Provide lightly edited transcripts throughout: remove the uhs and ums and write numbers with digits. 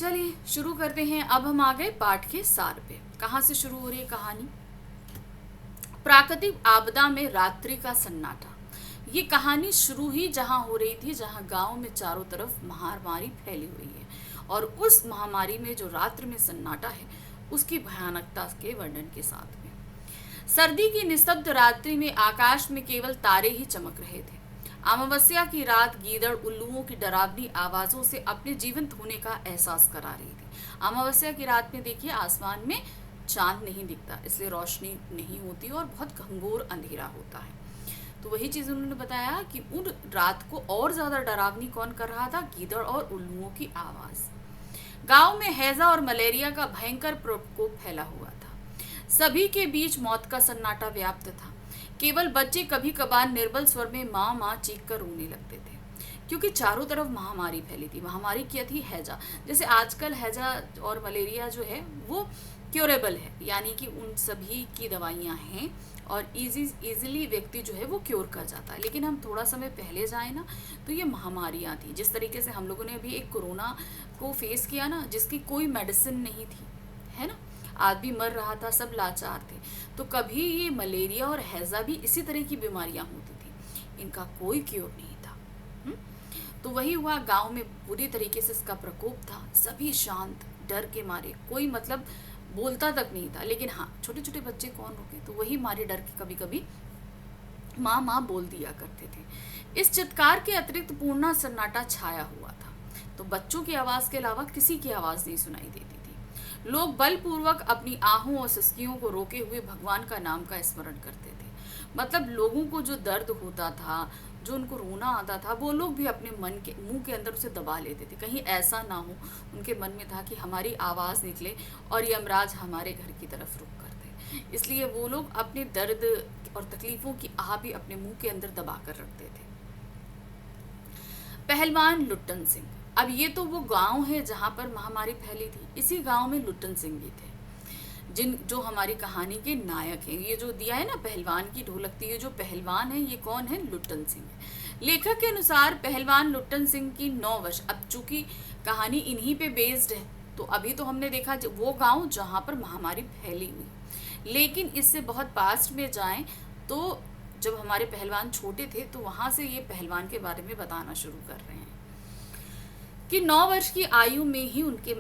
चलिए शुरू करते हैं। अब हम आ गए पाठ के सार पे। कहाँ से शुरू हो रही है कहानी? प्राकृतिक आपदा में रात्रि का सन्नाटा। ये कहानी शुरू ही जहाँ हो रही थी, जहाँ गांव में चारों तरफ महामारी फैली हुई है, और उस महामारी में जो रात्रि में सन्नाटा है उसकी भयानकता के वर्णन के साथ में। सर्दी की निस्तब्ध रात्रि में आकाश में केवल तारे ही चमक रहे थे। अमावस्या की रात गीदड़ उल्लुओं की डरावनी आवाजों से अपने जीवंत होने का एहसास करा रही थी। अमावस्या की रात में देखिए आसमान में चांद नहीं दिखता, इसलिए रोशनी नहीं होती और बहुत घंघोर अंधेरा होता है। तो वही चीज उन्होंने बताया कि उन रात को और ज्यादा डरावनी कौन कर रहा था? गीदड़ और उल्लुओं की आवाज। गांव में हैजा और मलेरिया का भयंकर प्रकोप फैला हुआ था। सभी के बीच मौत का सन्नाटा व्याप्त था। केवल बच्चे कभी कभार निर्बल स्वर में माँ माँ चीख कर रोने लगते थे, क्योंकि चारों तरफ महामारी फैली थी। महामारी क्या थी? हैजा। जैसे आजकल हैजा और मलेरिया जो है वो क्योरेबल है, यानी कि उन सभी की दवाइयाँ हैं और इजीली व्यक्ति जो है वो क्योर कर जाता है। लेकिन हम थोड़ा समय पहले जाएं ना, तो ये महामारियाँ थी। जिस तरीके से हम लोगों ने अभी एक कोरोना को फेस किया ना, जिसकी कोई मेडिसिन नहीं थी, है ना, आदमी मर रहा था, सब लाचार थे। तो कभी ये मलेरिया और हैजा भी इसी तरह की बीमारियां होती थी, इनका कोई क्योर नहीं था। तो वही हुआ, गांव में पूरी तरीके से इसका प्रकोप था। सभी शांत, डर के मारे, कोई मतलब बोलता तक नहीं था। लेकिन हाँ, छोटे छोटे बच्चे कौन रुके, तो वही मारे डर के कभी कभी माँ माँ बोल दिया करते थे। इस चित्कार के अतिरिक्त पूर्ण सन्नाटा छाया हुआ था, तो बच्चों की आवाज के अलावा किसी की आवाज नहीं सुनाई देती थी। लोग बलपूर्वक अपनी आहों और सिसकियों को रोके हुए भगवान का नाम का स्मरण करते थे। मतलब लोगों को जो दर्द होता था, जो उनको रोना आता था, वो लोग भी अपने मन के मुंह के अंदर उसे दबा लेते थे। कहीं ऐसा ना हो, उनके मन में था कि हमारी आवाज़ निकले और यमराज हमारे घर की तरफ रुख कर दे। इसलिए वो लोग अपने दर्द और तकलीफों की आह भी अपने मुंह के अंदर दबा कर रखते थे। पहलवान लुट्टन सिंह। अब ये तो वो गांव है जहाँ पर महामारी फैली थी। इसी गांव में लुट्टन सिंह भी थे, जो हमारी कहानी के नायक हैं। ये जो दिया है ना पहलवान की ढोलक, ये जो पहलवान है ये कौन है? लुट्टन सिंह है। लेखक के अनुसार पहलवान लुट्टन सिंह की 9 वर्ष, अब चूंकि कहानी इन्हीं पे बेस्ड है, तो अभी तो हमने देखा वो गांव जहाँ पर महामारी फैली हुई। लेकिन इससे बहुत पास्ट में जाएं तो जब हमारे पहलवान छोटे थे, तो वहां से ये पहलवान के बारे में बताना शुरू कर रहे हैं कि 9 वर्ष की आयु में ही उनके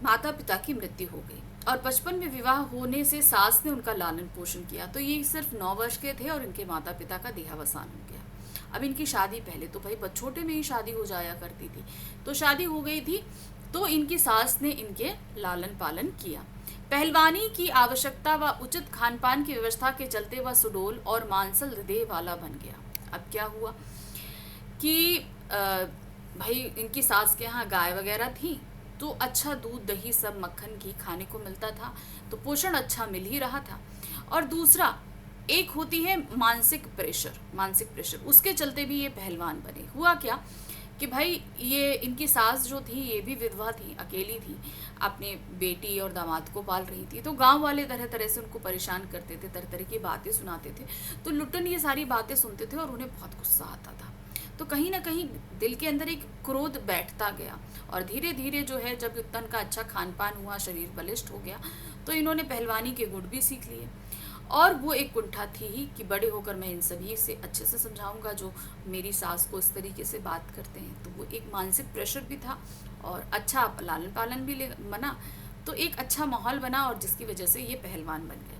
माता पिता की मृत्यु हो गई और 55 में विवाह होने से सास ने उनका लालन पोषण किया। तो ये सिर्फ 9 वर्ष के थे और इनके माता पिता का देहावसान हो गया। अब इनकी शादी, पहले तो भाई छोटे में ही शादी हो जाया करती थी, तो शादी हो गई थी, तो इनकी सास ने इनके लालन पालन किया। पहलवानी की आवश्यकता व उचित खान पान की व्यवस्था के चलते वह सुडोल और मांसल हृदय वाला बन गया। अब क्या हुआ कि भाई इनकी सास के यहाँ गाय वगैरह थी, तो अच्छा दूध दही सब मक्खन घी खाने को मिलता था, तो पोषण अच्छा मिल ही रहा था। और दूसरा एक होती है मानसिक प्रेशर, उसके चलते भी ये पहलवान बने। हुआ क्या कि भाई ये इनकी सास जो थी ये भी विधवा थी, अकेली थी, अपने बेटी और दामाद को पाल रही थी। तो गांव वाले तरह तरह से उनको परेशान करते थे, तरह तरह की बातें सुनाते थे। तो लुट्टन ये सारी बातें सुनते थे और उन्हें बहुत गुस्सा आता था। तो कहीं ना कहीं दिल के अंदर एक क्रोध बैठता गया, और धीरे धीरे जो है जब लुट्टन का अच्छा खान पान हुआ, शरीर बलिष्ठ हो गया, तो इन्होंने पहलवानी के गुण भी सीख लिए। और वो एक कुंठा थी ही कि बड़े होकर मैं इन सभी से अच्छे से समझाऊंगा जो मेरी सास को इस तरीके से बात करते हैं। तो वो एक मानसिक प्रेशर भी था और अच्छा लालन पालन भी बना, तो एक अच्छा माहौल बना, और जिसकी वजह से ये पहलवान बन गए।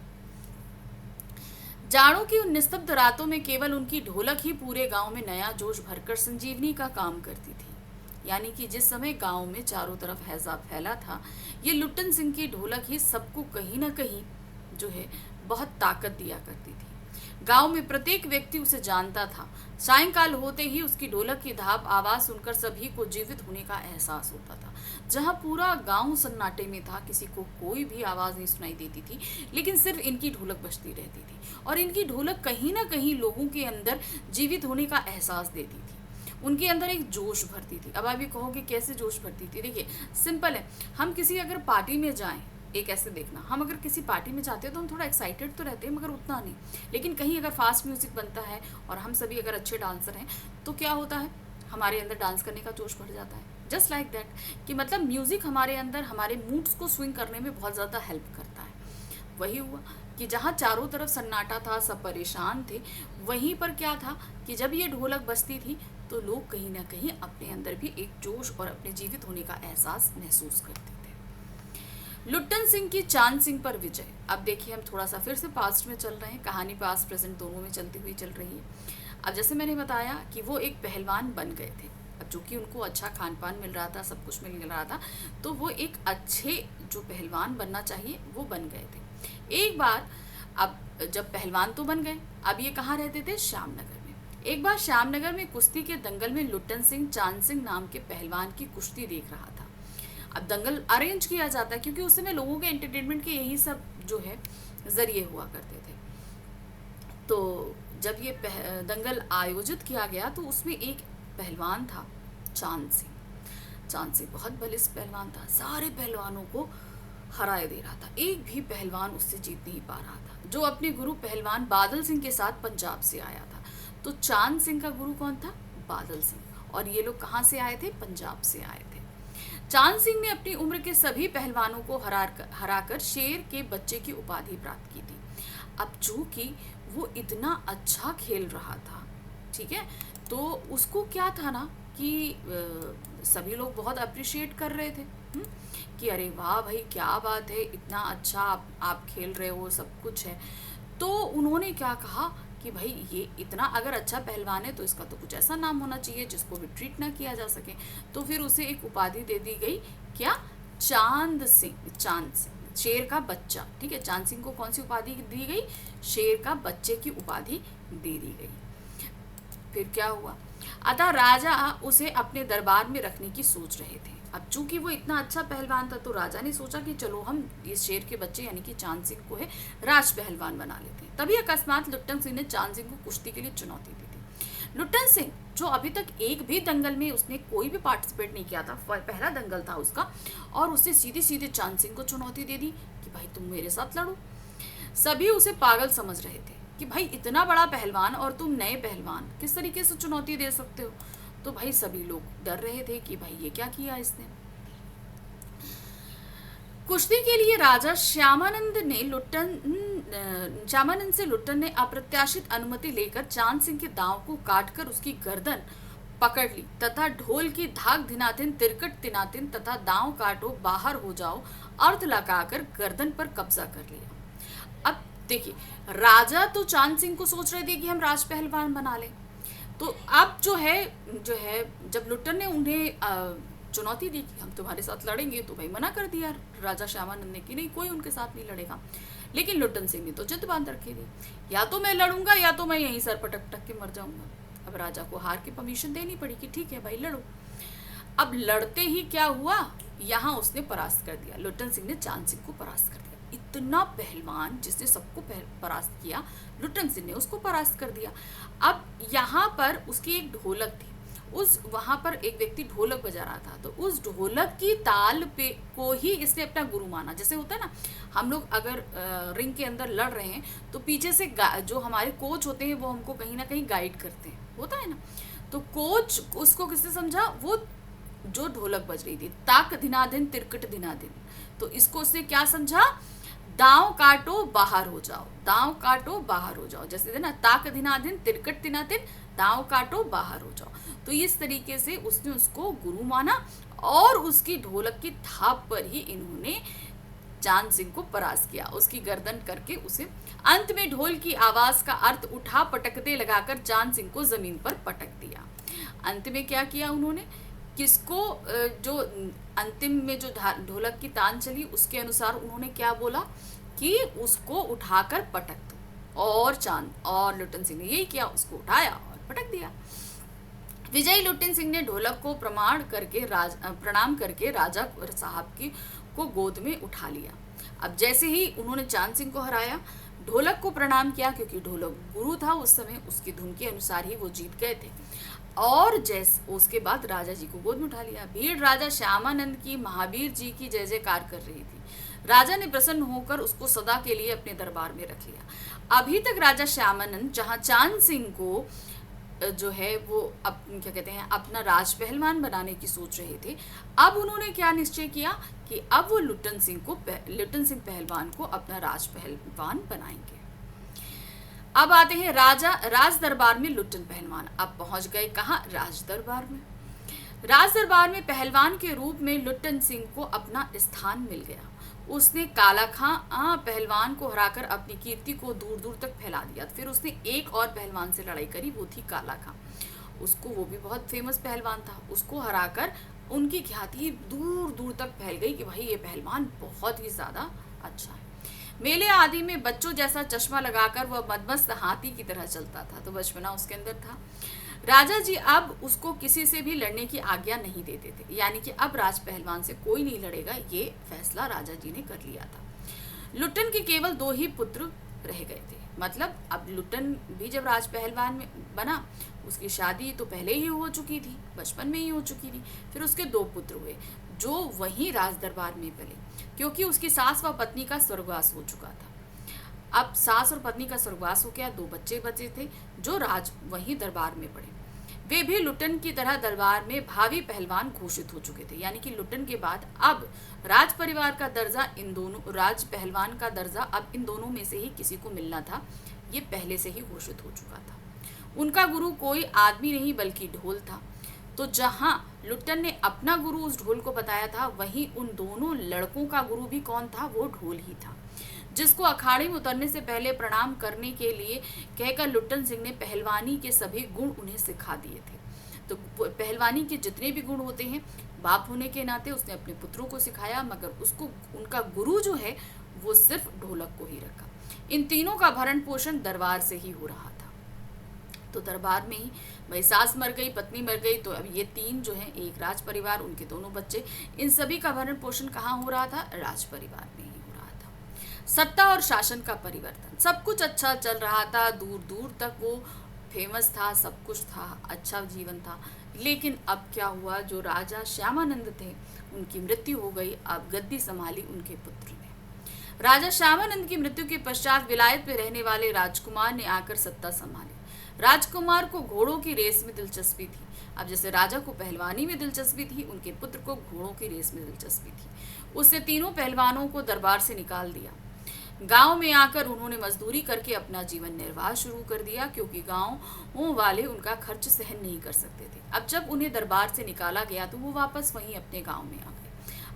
जाड़ों की उन निस्तब्ध रातों में केवल उनकी ढोलक ही पूरे गांव में नया जोश भरकर संजीवनी का काम करती थी। यानी कि जिस समय गांव में चारों तरफ हैजा फैला था, ये लुट्टन सिंह की ढोलक ही सबको कहीं ना कहीं जो है बहुत ताकत दिया करती थी। गांव में प्रत्येक व्यक्ति उसे जानता था। सायंकाल होते ही उसकी ढोलक की धाप आवाज सुनकर सभी को जीवित होने का एहसास होता था। जहां पूरा गांव सन्नाटे में था, किसी को कोई भी आवाज नहीं सुनाई देती थी, लेकिन सिर्फ इनकी ढोलक बजती रहती थी, और इनकी ढोलक कहीं ना कहीं लोगों के अंदर जीवित होने का एहसास देती थी, उनके अंदर एक जोश भरती थी। अब आप ये कहोगे कैसे जोश भरती थी? देखिए सिंपल है, हम किसी अगर पार्टी में जाएं, एक ऐसे देखना, हम अगर किसी पार्टी में जाते हैं तो हम थोड़ा एक्साइटेड तो रहते हैं, मगर उतना नहीं। लेकिन कहीं अगर फास्ट म्यूजिक बनता है और हम सभी अगर अच्छे डांसर हैं, तो क्या होता है, हमारे अंदर डांस करने का जोश बढ़ जाता है। जस्ट लाइक दैट, कि मतलब म्यूज़िक हमारे अंदर हमारे मूड्स को स्विंग करने में बहुत ज़्यादा हेल्प करता है। वही हुआ कि जहाँ चारों तरफ सन्नाटा था, सब परेशान थे, वहीं पर क्या था कि जब ये ढोलक बजती थी तो लोग कहीं ना कहीं अपने अंदर भी एक जोश और अपने जीवित होने का एहसास महसूस करते थे। लुट्टन सिंह की चांद सिंह पर विजय। अब देखिए हम थोड़ा सा फिर से पास्ट में चल रहे हैं, कहानी पास्ट प्रेजेंट दोनों में चलती हुई चल रही है। अब जैसे मैंने बताया कि वो एक पहलवान बन गए थे, अब चूँकि उनको अच्छा खान पान मिल रहा था, सब कुछ मिल रहा था, तो वो एक अच्छे जो पहलवान बनना चाहिए वो बन गए थे। एक बार, अब जब पहलवान तो बन गए, अब ये कहाँ रहते थे? श्यामनगर में। एक बार श्यामनगर में कुश्ती के दंगल में लुट्टन सिंह चांद सिंह नाम के पहलवान की कुश्ती देख रहा था। अब दंगल अरेंज किया जाता है क्योंकि उस समय लोगों के एंटरटेनमेंट के यही सब जो है जरिए हुआ करते थे। तो जब ये दंगल आयोजित किया गया तो उसमें एक पहलवान था, चांद सिंह। चांद सिंह बहुत बलिष्ठ पहलवान था, सारे पहलवानों को हराए दे रहा था, एक भी पहलवान उससे जीत नहीं पा रहा था, जो अपने गुरु पहलवान बादल सिंह के साथ पंजाब से आया था। तो चांद सिंह का गुरु कौन था? बादल सिंह। और ये लोग कहाँ से आए थे? पंजाब से आए थे। चांद सिंह ने अपनी उम्र के सभी पहलवानों को हराकर शेर के बच्चे की उपाधि प्राप्त की थी। अब चूंकि वो इतना अच्छा खेल रहा था, ठीक है, तो उसको क्या था ना कि सभी लोग बहुत अप्रिशिएट कर रहे थे कि अरे वाह भाई क्या बात है, इतना अच्छा आप खेल रहे हो, सब कुछ है। तो उन्होंने क्या कहा कि भाई ये इतना अगर अच्छा पहलवान है तो इसका तो कुछ ऐसा नाम होना चाहिए जिसको भी ट्रीट ना किया जा सके। तो फिर उसे एक उपाधि दे दी गई, क्या? चांद सिंह। चांद सिंह, शेर का बच्चा, ठीक है। चांद सिंह को कौन सी उपाधि दी गई? शेर का बच्चे की उपाधि दे दी गई। फिर क्या हुआ? अतः राजा उसे अपने दरबार में रखने की सोच रहे थे। अब चूंकि वो इतना अच्छा पहलवान था तो राजा ने सोचा कि चलो हम इस शेर के बच्चे यानी कि चांद सिंह को है राज पहलवान बना लेते हैं। तभी अकस्मात लुट्टन सिंह ने चांद सिंह को कुश्ती के लिए चुनौती दी थी। लुट्टन सिंह जो अभी तक एक भी दंगल में उसने कोई भी पार्टिसिपेट नहीं किया था, पहला दंगल था उसका, और उससे सीधे सीधे चांद सिंह को चुनौती दे दी कि भाई तुम मेरे साथ लड़ो। सभी उसे पागल समझ रहे थे कि भाई इतना बड़ा पहलवान और तुम नए पहलवान, किस तरीके से चुनौती दे सकते हो। तो भाई सभी लोग डर रहे थे कि भाई ये क्या किया इसने। कुश्ती के लिए राजा श्यामानंद से लुट्टन ने अप्रत्याशित अनुमति लेकर चांद सिंह के दांव को काटकर उसकी गर्दन पकड़ ली तथा ढोल की धाक धिनातिन तिरकट तिनातिन तथा दांव काटो बाहर हो जाओ अर्थ लगाकर गर्दन पर कब्जा कर लिया। अब देखिए, राजा तो चांद सिंह को सोच रहे थे कि हम राज पहलवान बना लें। तो अब जो है जब लुट्टन ने उन्हें चुनौती दी कि हम तुम्हारे साथ लड़ेंगे, तो भाई मना कर दिया राजा श्यामानंद ने कि नहीं, कोई उनके साथ नहीं लड़ेगा। लेकिन लुट्टन सिंह ने तो जिद बांध रखी थी, या तो मैं लड़ूंगा या तो मैं यहीं सर पटक टक के मर जाऊंगा। अब राजा को हार की परमिशन देनी पड़ी कि ठीक है भाई लड़ो। अब लड़ते ही क्या हुआ, यहाँ उसने परास्त कर दिया, लुट्टन सिंह ने चांद सिंह को परास्त कर दिया। इतना पहलवान जिसने सबको परास्त किया, लुट्टन सिंह ने उसको परास्त कर दिया। अब यहाँ पर उसकी एक ढोलक थी, वहां पर एक व्यक्ति ढोलक बजा रहा था, तो उस ढोलक की ताल पे को ही इसने अपना गुरु माना। जैसे होता है ना, हम लोग अगर रिंग के अंदर लड़ रहे हैं तो पीछे से जो हमारे कोच होते हैं वो हमको कहीं ना कहीं गाइड करते हैं, होता है ना। तो कोच उसको किसने समझा? वो जो ढोलक बज रही थी, ताक धिनाधिन तिरकट धिनाधिन, तो इसको उसने क्या समझा? दांव काटो बाहर हो जाओ, दांव काटो बाहर हो जाओ। जैसे थे ना, ताक धिनाधिन तिरकट तिनातिन, दांव काटो बाहर हो जाओ। तो इस तरीके से उसने उसको गुरु माना और उसकी ढोलक की थाप पर ही इन्होंने चांद सिंह को परास्त किया, उसकी गर्दन करके उसे। अंत में ढोल की आवाज का अर्थ उठा पटकते लगाकर चांद सिंह को जमीन पर पटक दिया। अंत में क्या किया उन्होंने? किसको? जो अंतिम में जो ढोलक की तान चली उसके अनुसार उन्होंने क्या बोला कि उसको उठाकर पटक दो, और लुट्टन सिंह ने यही किया, उसको उठाया और पटक दिया। विजयी लुट्टन सिंह ने ढोलक को प्रणाम करके राजा साहब को गोद में उठा लिया। अब जैसे ही उन्होंने चांद सिंह को हराया, ढोलक को प्रणाम किया क्योंकि ढोलक गुरु था उस समय, उसकी धुन के अनुसार ही वो जीत गए थे। और जैसे उसके बाद राजा जी को गोद में उठा लिया। भीड़ राजा श्यामानंद की महावीर जी की जय जयकार कर रही थी। राजा ने प्रसन्न होकर उसको सदा के लिए अपने दरबार में रख लिया। अभी तक राजा श्यामानंद जहां चांद सिंह को जो है वो क्या कहते हैं अपना राज पहलवान बनाने की सोच रहे थे। अब उन्होंने क्या निश्चय किया कि अब वो लुट्टन सिंह पहलवान को अपना राज पहलवान बनाएंगे। अब आते हैं राज दरबार में लुट्टन पहलवान अब पहुंच गए कहाँ, राज दरबार में। राज दरबार में पहलवान के रूप में लुट्टन सिंह को अपना स्थान मिल गया। उसने काला खां पहलवान को हराकर अपनी कीर्ति को दूर दूर तक फैला दिया। फिर उसने एक और पहलवान से लड़ाई करी, वो थी काला खां। वो भी बहुत फेमस पहलवान था। उसको हराकर उनकी ख्याति दूर दूर तक फैल गई कि भाई ये पहलवान बहुत ही ज्यादा अच्छा है। मेले आदि में बच्चों जैसा चश्मा लगाकर वह मदमस्त हाथी की तरह चलता था, तो बचपना उसके अंदर था। राजा जी अब उसको किसी से भी लड़ने की आज्ञा नहीं देते थे, यानी कि अब राज पहलवान से कोई नहीं लड़ेगा, ये फैसला राजा जी ने कर लिया था। लुट्टन के केवल 2 ही पुत्र रह गए थे। मतलब अब लुट्टन भी जब राज पहलवान में बना, उसकी शादी तो पहले ही हो चुकी थी, बचपन में ही हो चुकी थी। फिर उसके 2 पुत्र हुए जो वहीं राज दरबार में पले, क्योंकि उसकी सास व पत्नी का स्वर्गवास हो चुका था। अब सास और पत्नी का स्वर्गवास हो गया, 2 बच्चे बचे थे जो वहीं दरबार में पड़े। वे भी लुट्टन की तरह दरबार में भावी पहलवान घोषित हो चुके थे, यानी कि लुट्टन के बाद अब राज परिवार का दर्जा राज पहलवान का दर्जा अब इन दोनों में से ही किसी को मिलना था, ये पहले से ही घोषित हो चुका था। उनका गुरु कोई आदमी नहीं बल्कि ढोल था। तो जहां लुट्टन ने अपना गुरु उस ढोल को बताया था, वहीं उन दोनों लड़कों का गुरु भी कौन था, वो ढोल ही था, जिसको अखाड़े में उतरने से पहले प्रणाम करने के लिए कहकर लुट्टन सिंह ने पहलवानी के सभी गुण उन्हें सिखा दिए थे। तो पहलवानी के जितने भी गुण होते हैं, बाप होने के नाते उसने अपने पुत्रों को सिखाया, मगर उसको उनका गुरु जो है वो सिर्फ ढोलक को ही रखा। इन तीनों का भरण पोषण दरबार से ही हो रहा था। तो दरबार में ही भाई सास मर गई, पत्नी मर गई, तो अब ये 3 जो हैं, एक राज परिवार, उनके दोनों बच्चे, इन सभी का भरण पोषण कहाँ हो रहा था, राज परिवार में ही हो रहा था। सत्ता और शासन का परिवर्तन, सब कुछ अच्छा चल रहा था, दूर दूर तक वो फेमस था, सब कुछ था, अच्छा जीवन था। लेकिन अब क्या हुआ, जो राजा श्यामानंद थे उनकी मृत्यु हो गई। अब गद्दी संभाली उनके पुत्र ने। राजा श्यामानंद की मृत्यु के पश्चात विलायत में रहने वाले राजकुमार ने आकर सत्ता संभाली। राजकुमार को घोड़ों की रेस में दिलचस्पी थी। अब जैसे राजा को पहलवानी में दिलचस्पी थी, उनके पुत्र को घोड़ों की रेस में दिलचस्पी थी। उसने तीनों पहलवानों को दरबार से निकाल दिया। गांव में आकर उन्होंने मजदूरी करके अपना जीवन निर्वाह शुरू कर दिया, क्योंकि गांव वाले उनका खर्च सहन नहीं कर सकते थे। अब जब उन्हें दरबार से निकाला गया तो वो वापस वहीं अपने गांव में आ गए।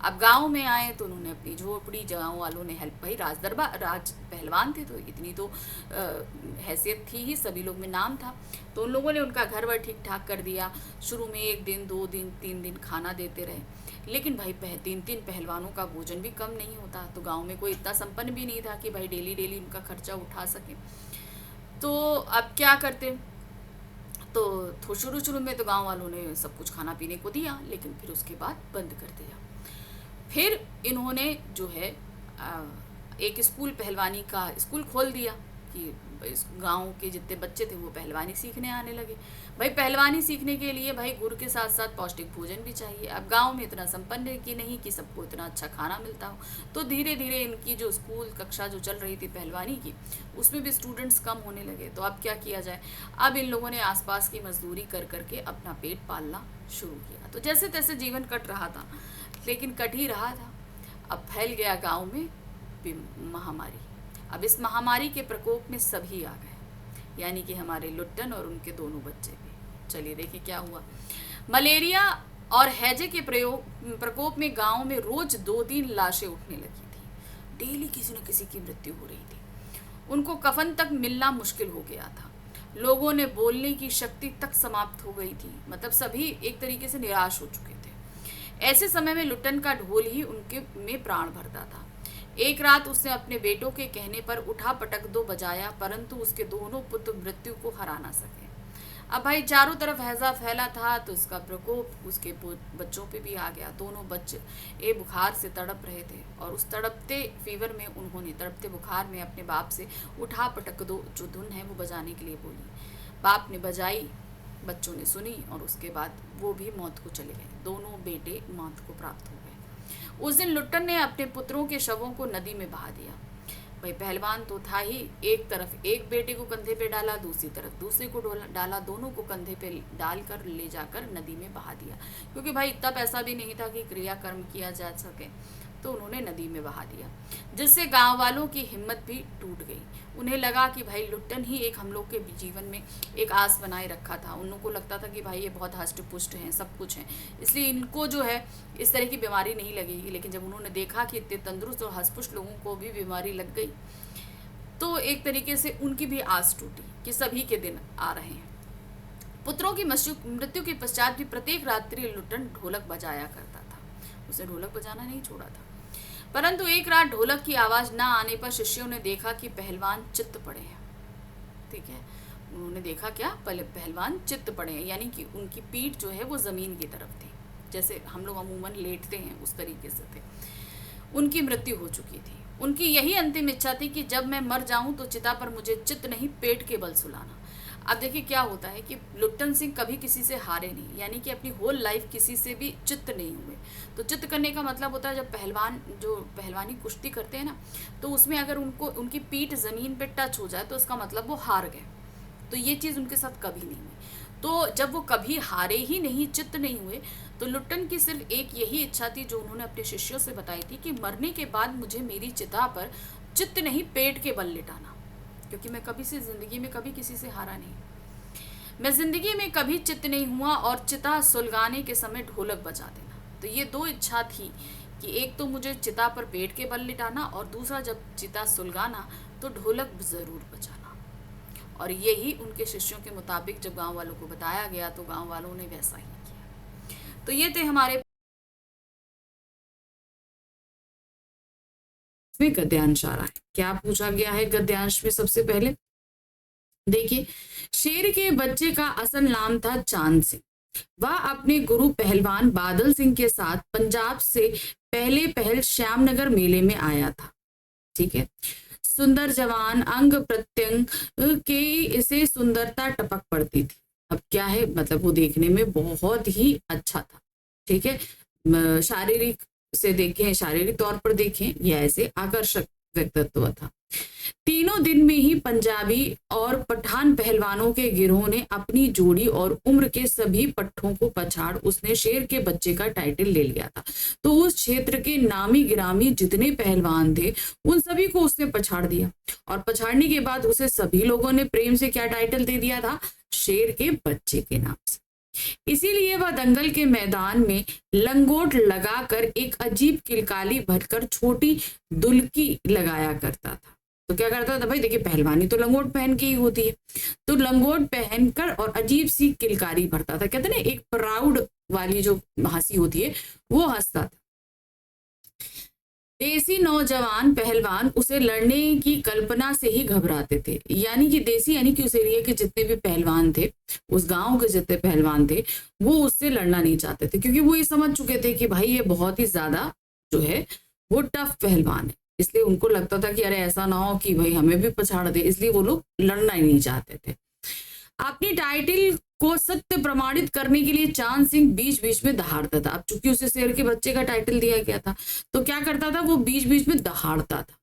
अब गांव में आए तो उन्होंने अपनी झोपड़ी, गांव वालों ने हेल्प, भाई राज पहलवान थे तो इतनी तो हैसियत थी ही, सभी लोग में नाम था, तो उन लोगों ने उनका घर वर ठीक ठाक कर दिया। शुरू में 1 दिन 2 दिन 3 दिन खाना देते रहे, लेकिन भाई 3 पहलवानों का भोजन भी कम नहीं होता। तो गांव में कोई इतना संपन्न भी नहीं था कि भाई डेली उनका खर्चा उठा सके। तो अब क्या करते, तो शुरू में तो गांव वालों ने सब कुछ खाना पीने को दिया, लेकिन फिर उसके बाद बंद कर दिया। फिर इन्होंने जो है एक स्कूल, पहलवानी का स्कूल खोल दिया कि गांव के जितने बच्चे थे वो पहलवानी सीखने आने लगे। भाई पहलवानी सीखने के लिए भाई गुड़ के साथ साथ पौष्टिक भोजन भी चाहिए। अब गांव में इतना संपन्न है कि नहीं कि सबको इतना अच्छा खाना मिलता हो, तो धीरे धीरे इनकी जो स्कूल कक्षा जो चल रही थी पहलवानी की, उसमें भी स्टूडेंट्स कम होने लगे। तो अब क्या किया जाए, अब इन लोगों ने आसपास की मजदूरी कर करके अपना पेट पालना शुरू किया। तो जैसे तैसे जीवन कट रहा था, लेकिन कट ही रहा था। अब फैल गया गाँव में महामारी। अब इस महामारी के प्रकोप में सभी आ गए, यानी कि हमारे लुट्टन और उनके दोनों बच्चे भी। चलिए देखिए क्या हुआ। मलेरिया और हैजे के प्रकोप में गांव में रोज 2-3 लाशें उठने लगी थी। डेली किसी न किसी की मृत्यु हो रही थी। उनको कफन तक मिलना मुश्किल हो गया था। लोगों ने बोलने की शक्ति तक समाप्त हो गई थी। मतलब सभी एक तरीके से निराश हो चुके थे। ऐसे समय में लुट्टन का ढोल ही उनके में प्राण भरता था। एक रात उसने अपने बेटों के कहने पर उठा पटक 2 बजाया, परंतु उसके दोनों पुत्र मृत्यु को हरा ना सके। अब भाई चारों तरफ हैजा फैला था, तो इसका प्रकोप उसके बच्चों पे भी आ गया। दोनों बच्चे बुखार से तड़प रहे थे, और उस तड़पते फीवर में उन्होंने, तड़पते बुखार में अपने बाप से उठा पटक 2 जो धुन है वो बजाने के लिए बोली। बाप ने बजाई, बच्चों ने सुनी, और उसके बाद वो भी मौत को चले गए। दोनों बेटे मौत को प्राप्त हो गए। उस दिन लुट्टन ने अपने पुत्रों के शवों को नदी में बहा दिया। भाई पहलवान तो था ही, एक तरफ एक बेटे को कंधे पे डाला, दूसरी तरफ दूसरे को डाला, दोनों को कंधे पे डालकर ले जाकर नदी में बहा दिया, क्योंकि भाई इतना पैसा भी नहीं था कि क्रियाकर्म किया जा सके, तो उन्होंने नदी में बहा दिया, जिससे गांव वालों की हिम्मत भी टूट गई। उन्हें लगा कि भाई लुट्टन ही एक हम लोग के जीवन में एक आस बनाए रखा था। उन लोगों को लगता था कि भाई ये बहुत हष्ट पुष्ट हैं, सब कुछ हैं, इसलिए इनको जो है इस तरह की बीमारी नहीं लगेगी। लेकिन जब उन्होंने देखा कि इतने तंदुरुस्त और हष्ट पुष्ट लोगों को भी बीमारी लग गई, तो एक तरीके से उनकी भी आस टूटी कि सभी के दिन आ रहे हैं। पुत्रों की मृत्यु के पश्चात भी प्रत्येक रात्रि लुट्टन ढोलक बजाया करता था, उसने ढोलक बजाना नहीं छोड़ा था। परंतु एक रात ढोलक की आवाज ना आने पर शिष्यों ने देखा कि पहलवान चित्त पड़े हैं। ठीक है, उन्होंने देखा क्या, पहलवान चित्त पड़े हैं, यानी कि उनकी पीठ जो है वो जमीन की तरफ थी, जैसे हम लोग अमूमन लेटते हैं उस तरीके से थे। उनकी मृत्यु हो चुकी थी। उनकी यही अंतिम इच्छा थी कि जब मैं मर जाऊं तो चिता पर मुझे चित्त नहीं पेट के बल सुलाना। अब देखिए क्या होता है कि लुट्टन सिंह कभी किसी से हारे नहीं, यानी कि अपनी होल लाइफ किसी से भी चित्त नहीं हुए। तो चित्त करने का मतलब होता है जब पहलवान जो पहलवानी कुश्ती करते हैं ना, तो उसमें अगर उनको उनकी पीठ ज़मीन पे टच हो जाए तो उसका मतलब वो हार गए। तो ये चीज़ उनके साथ कभी नहीं हुई। तो जब वो कभी हारे ही नहीं, चित्त नहीं हुए, तो लुट्टन की सिर्फ एक यही इच्छा थी जो उन्होंने अपने शिष्यों से बताई थी कि मरने के बाद मुझे मेरी चिता पर चित्त नहीं पेट के बल लिटाना, क्योंकि मैं कभी से ज़िंदगी में कभी किसी से हारा नहीं, मैं ज़िंदगी में कभी चित्त नहीं हुआ, और चिता सुलगाने के समय ढोलक बजा देना। तो ये दो इच्छा थी कि एक तो मुझे चिता पर पेट के बल लिटाना, और दूसरा जब चिता सुलगाना तो ढोलक ज़रूर बजाना। और यही उनके शिष्यों के मुताबिक जब गांव वालों को बताया गया तो गांव वालों ने वैसा ही किया। तो ये थे हमारे गद्यांश आ रहा है। क्या पूछा गया है गद्यांश में? सबसे पहले देखिए, शेर के बच्चे का असल नाम था चांद सिंह। वह अपने गुरु पहलवान बादल सिंह के साथ पंजाब से पहल श्यामनगर मेले में आया था। ठीक है, सुंदर जवान, अंग प्रत्यंग के इसे सुंदरता टपक पड़ती थी। अब क्या है, मतलब वो देखने में बहुत ही अच्छा था। ठीक है, शारीरिक से देखें, शारीरिक तौर पर देखें, यह ऐसे आकर्षक व्यक्तित्व था। तीनों दिन में ही पंजाबी और पठान पहलवानों के गिरोह ने अपनी जोड़ी और उम्र के सभी पट्टों को पछाड़ उसने शेर के बच्चे का टाइटल ले लिया था। तो उस क्षेत्र के नामी गिरामी जितने पहलवान थे उन सभी को उसने पछाड़ दिया, और पछाड़ने के बाद उसे सभी लोगों ने प्रेम से क्या टाइटल दे दिया था? शेर के बच्चे के नाम से। इसीलिए वह दंगल के मैदान में लंगोट लगाकर एक अजीब किलकाली भरकर छोटी दुल्की लगाया करता था। तो क्या करता था भाई, देखिए पहलवानी तो लंगोट पहन के ही होती है, तो लंगोट पहनकर और अजीब सी किलकारी भरता था। कहते ना एक प्राउड वाली जो हंसी होती है वो हंसता था। देसी नौजवान पहलवान उसे लड़ने की कल्पना से ही घबराते थे, यानी कि देसी यानी कि उस एरिया के जितने भी पहलवान थे, उस गांव के जितने पहलवान थे, वो उससे लड़ना नहीं चाहते थे, क्योंकि वो ये समझ चुके थे कि भाई ये बहुत ही ज्यादा जो है वो टफ पहलवान है। इसलिए उनको लगता था कि अरे ऐसा ना हो कि भाई हमें भी पछाड़ दे, इसलिए वो लोग लड़ना ही नहीं चाहते थे। अपनी टाइटल को सत्य प्रमाणित करने के लिए चांद सिंह बीच बीच में दहाड़ता था। अब चूंकि उसे शेर के बच्चे का टाइटल दिया गया था, तो क्या करता था, वो बीच बीच में दहाड़ता था,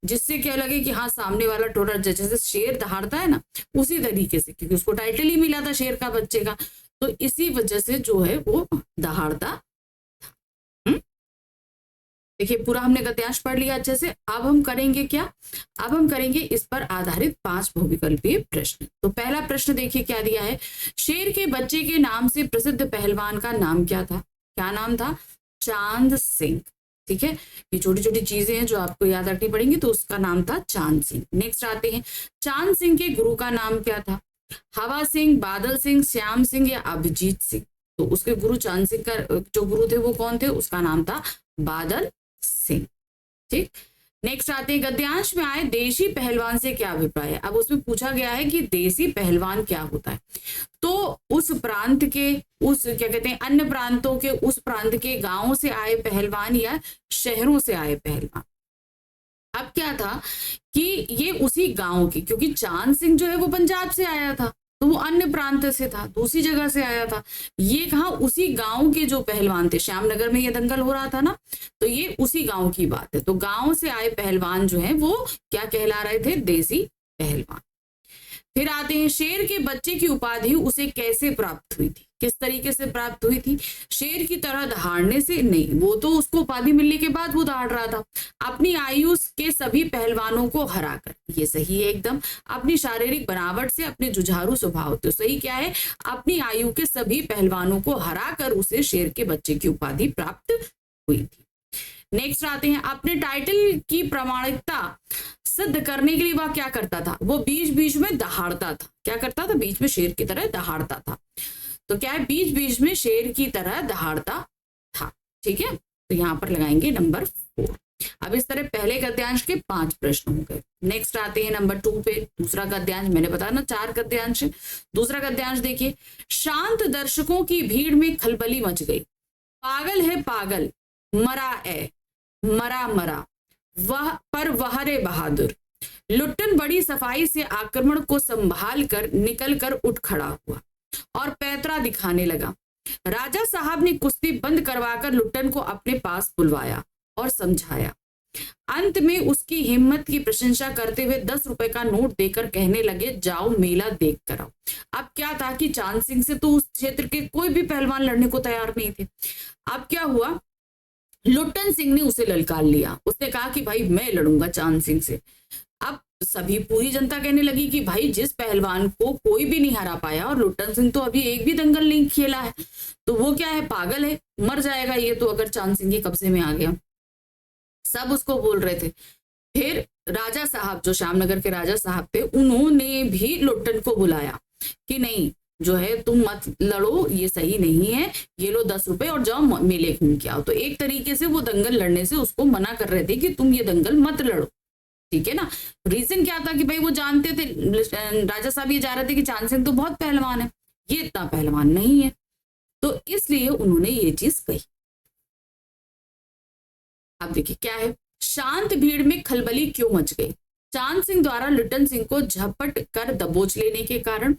जिससे क्या लगे कि हाँ सामने वाला टोरा, जैसे शेर दहाड़ता है ना उसी तरीके से, क्योंकि उसको टाइटल ही मिला था शेर का बच्चे का, तो इसी वजह से जो है वो दहाड़ता। देखिए पूरा हमने गद्यांश पढ़ लिया अच्छे से। अब हम करेंगे क्या, अब हम करेंगे इस पर आधारित 5 बहुविकल्पीय प्रश्न। तो पहला प्रश्न देखिए क्या दिया है, शेर के बच्चे के नाम से प्रसिद्ध पहलवान का नाम क्या था? क्या नाम था? चांद सिंह। ठीक है, ये छोटी छोटी चीजें हैं जो आपको याद रखनी पड़ेंगी, तो उसका नाम था चांद सिंह। नेक्स्ट आते हैं, चांद सिंह के गुरु का नाम क्या था? हवा सिंह, बादल सिंह, श्याम सिंह या अभिजीत सिंह? तो उसके गुरु चांद सिंह का जो गुरु थे वो कौन थे? उसका नाम था बादल सिंह। ठीक, नेक्स्ट आते हैं, गद्यांश में आए देशी पहलवान से क्या अभिप्राय है? अब उसमें पूछा गया है कि देशी पहलवान क्या होता है। तो उस प्रांत के, उस क्या कहते हैं, अन्य प्रांतों के, उस प्रांत के गांवों से आए पहलवान या शहरों से आए पहलवान। अब क्या था कि ये उसी गांव की, क्योंकि चांद सिंह जो है वो पंजाब से आया था, तो वो अन्य प्रांत से था, दूसरी जगह से आया था। ये कहा उसी गांव के जो पहलवान थे, श्यामनगर में ये दंगल हो रहा था ना, तो ये उसी गांव की बात है। तो गांव से आए पहलवान जो है वो क्या कहला रहे थे? देसी पहलवान। फिर आते हैं, शेर के बच्चे की उपाधि उसे कैसे प्राप्त हुई थी? किस तरीके से प्राप्त हुई थी? शेर की तरह दहाड़ने से नहीं, वो तो उसको उपाधि मिलने के बाद वो दहाड़ रहा था। अपनी आयु के सभी पहलवानों को हराकर, ये सही है एकदम। अपनी शारीरिक बनावट से, अपने जुझारू स्वभाव, तो सही क्या है? अपनी आयु के सभी पहलवानों को हराकर उसे शेर के बच्चे की उपाधि प्राप्त हुई थी। नेक्स्ट आते हैं, अपने टाइटल की प्रामाणिकता सिद्ध करने के लिए वह क्या करता था? वो बीच बीच में दहाड़ता था। क्या करता था? बीच में शेर की तरह दहाड़ता था। तो क्या है? बीच बीच में शेर की तरह दहाड़ता था। ठीक है, तो यहां पर लगाएंगे नंबर 4। अब इस तरह पहले गद्यांश के 5 प्रश्न हो गए। नेक्स्ट आते हैं नंबर 2 पे। दूसरा गद्यांश, मैंने बताया ना 4 गद्यांश है। दूसरा गद्यांश देखिए, शांत दर्शकों की भीड़ में खलबली मच गई। पागल है पागल, मरा है मरा मरा, वह रे बहादुर। लुट्टन बड़ी सफाई से आक्रमण को संभाल कर निकल कर उठ खड़ा हुआ और पैतरा दिखाने लगा। राजा साहब ने कुश्ती बंद करवाकर लुट्टन को अपने पास बुलवाया और समझाया। अंत में उसकी हिम्मत की प्रशंसा करते हुए 10 रुपए का नोट देकर कहने लगे, जाओ मेला देख कर आओ। अब क्या था कि चांद सिंह से तो उस क्षेत्र के कोई भी पहलवान लड़ने को तैयार नहीं थे। अब क्या हुआ? लुट्टन सिंह ने उसे ललकार लिया। उसने कहा कि भाई मैं लड़ूंगा चांद सिंह से। अब सभी पूरी जनता कहने लगी कि भाई जिस पहलवान को कोई भी नहीं हरा पाया, और लुट्टन सिंह तो अभी एक भी दंगल नहीं खेला है, तो वो क्या है? पागल है, मर जाएगा ये तो अगर चांद सिंह के कब्जे में आ गया। सब उसको बोल रहे थे। फिर राजा साहब, जो श्यामनगर के राजा साहब थे, उन्होंने भी लुट्टन को बुलाया कि नहीं जो है तुम मत लड़ो, ये सही नहीं है, ये लो 10 रुपए और जाओ मेले घूम के आओ। तो एक तरीके से वो दंगल लड़ने से उसको मना कर रहे थे कि तुम ये दंगल मत लड़ो। ठीक है ना? रीजन क्या था कि भाई वो जानते थे, राजा साहब ये जा रहे थे कि चांद सिंह तो बहुत पहलवान है, ये इतना पहलवान नहीं है, तो इसलिए उन्होंने ये चीज कही। अब देखिए क्या है, शांत भीड़ में खलबली क्यों मच गई? चांद सिंह द्वारा लुट्टन सिंह को झपट कर दबोच लेने के कारण,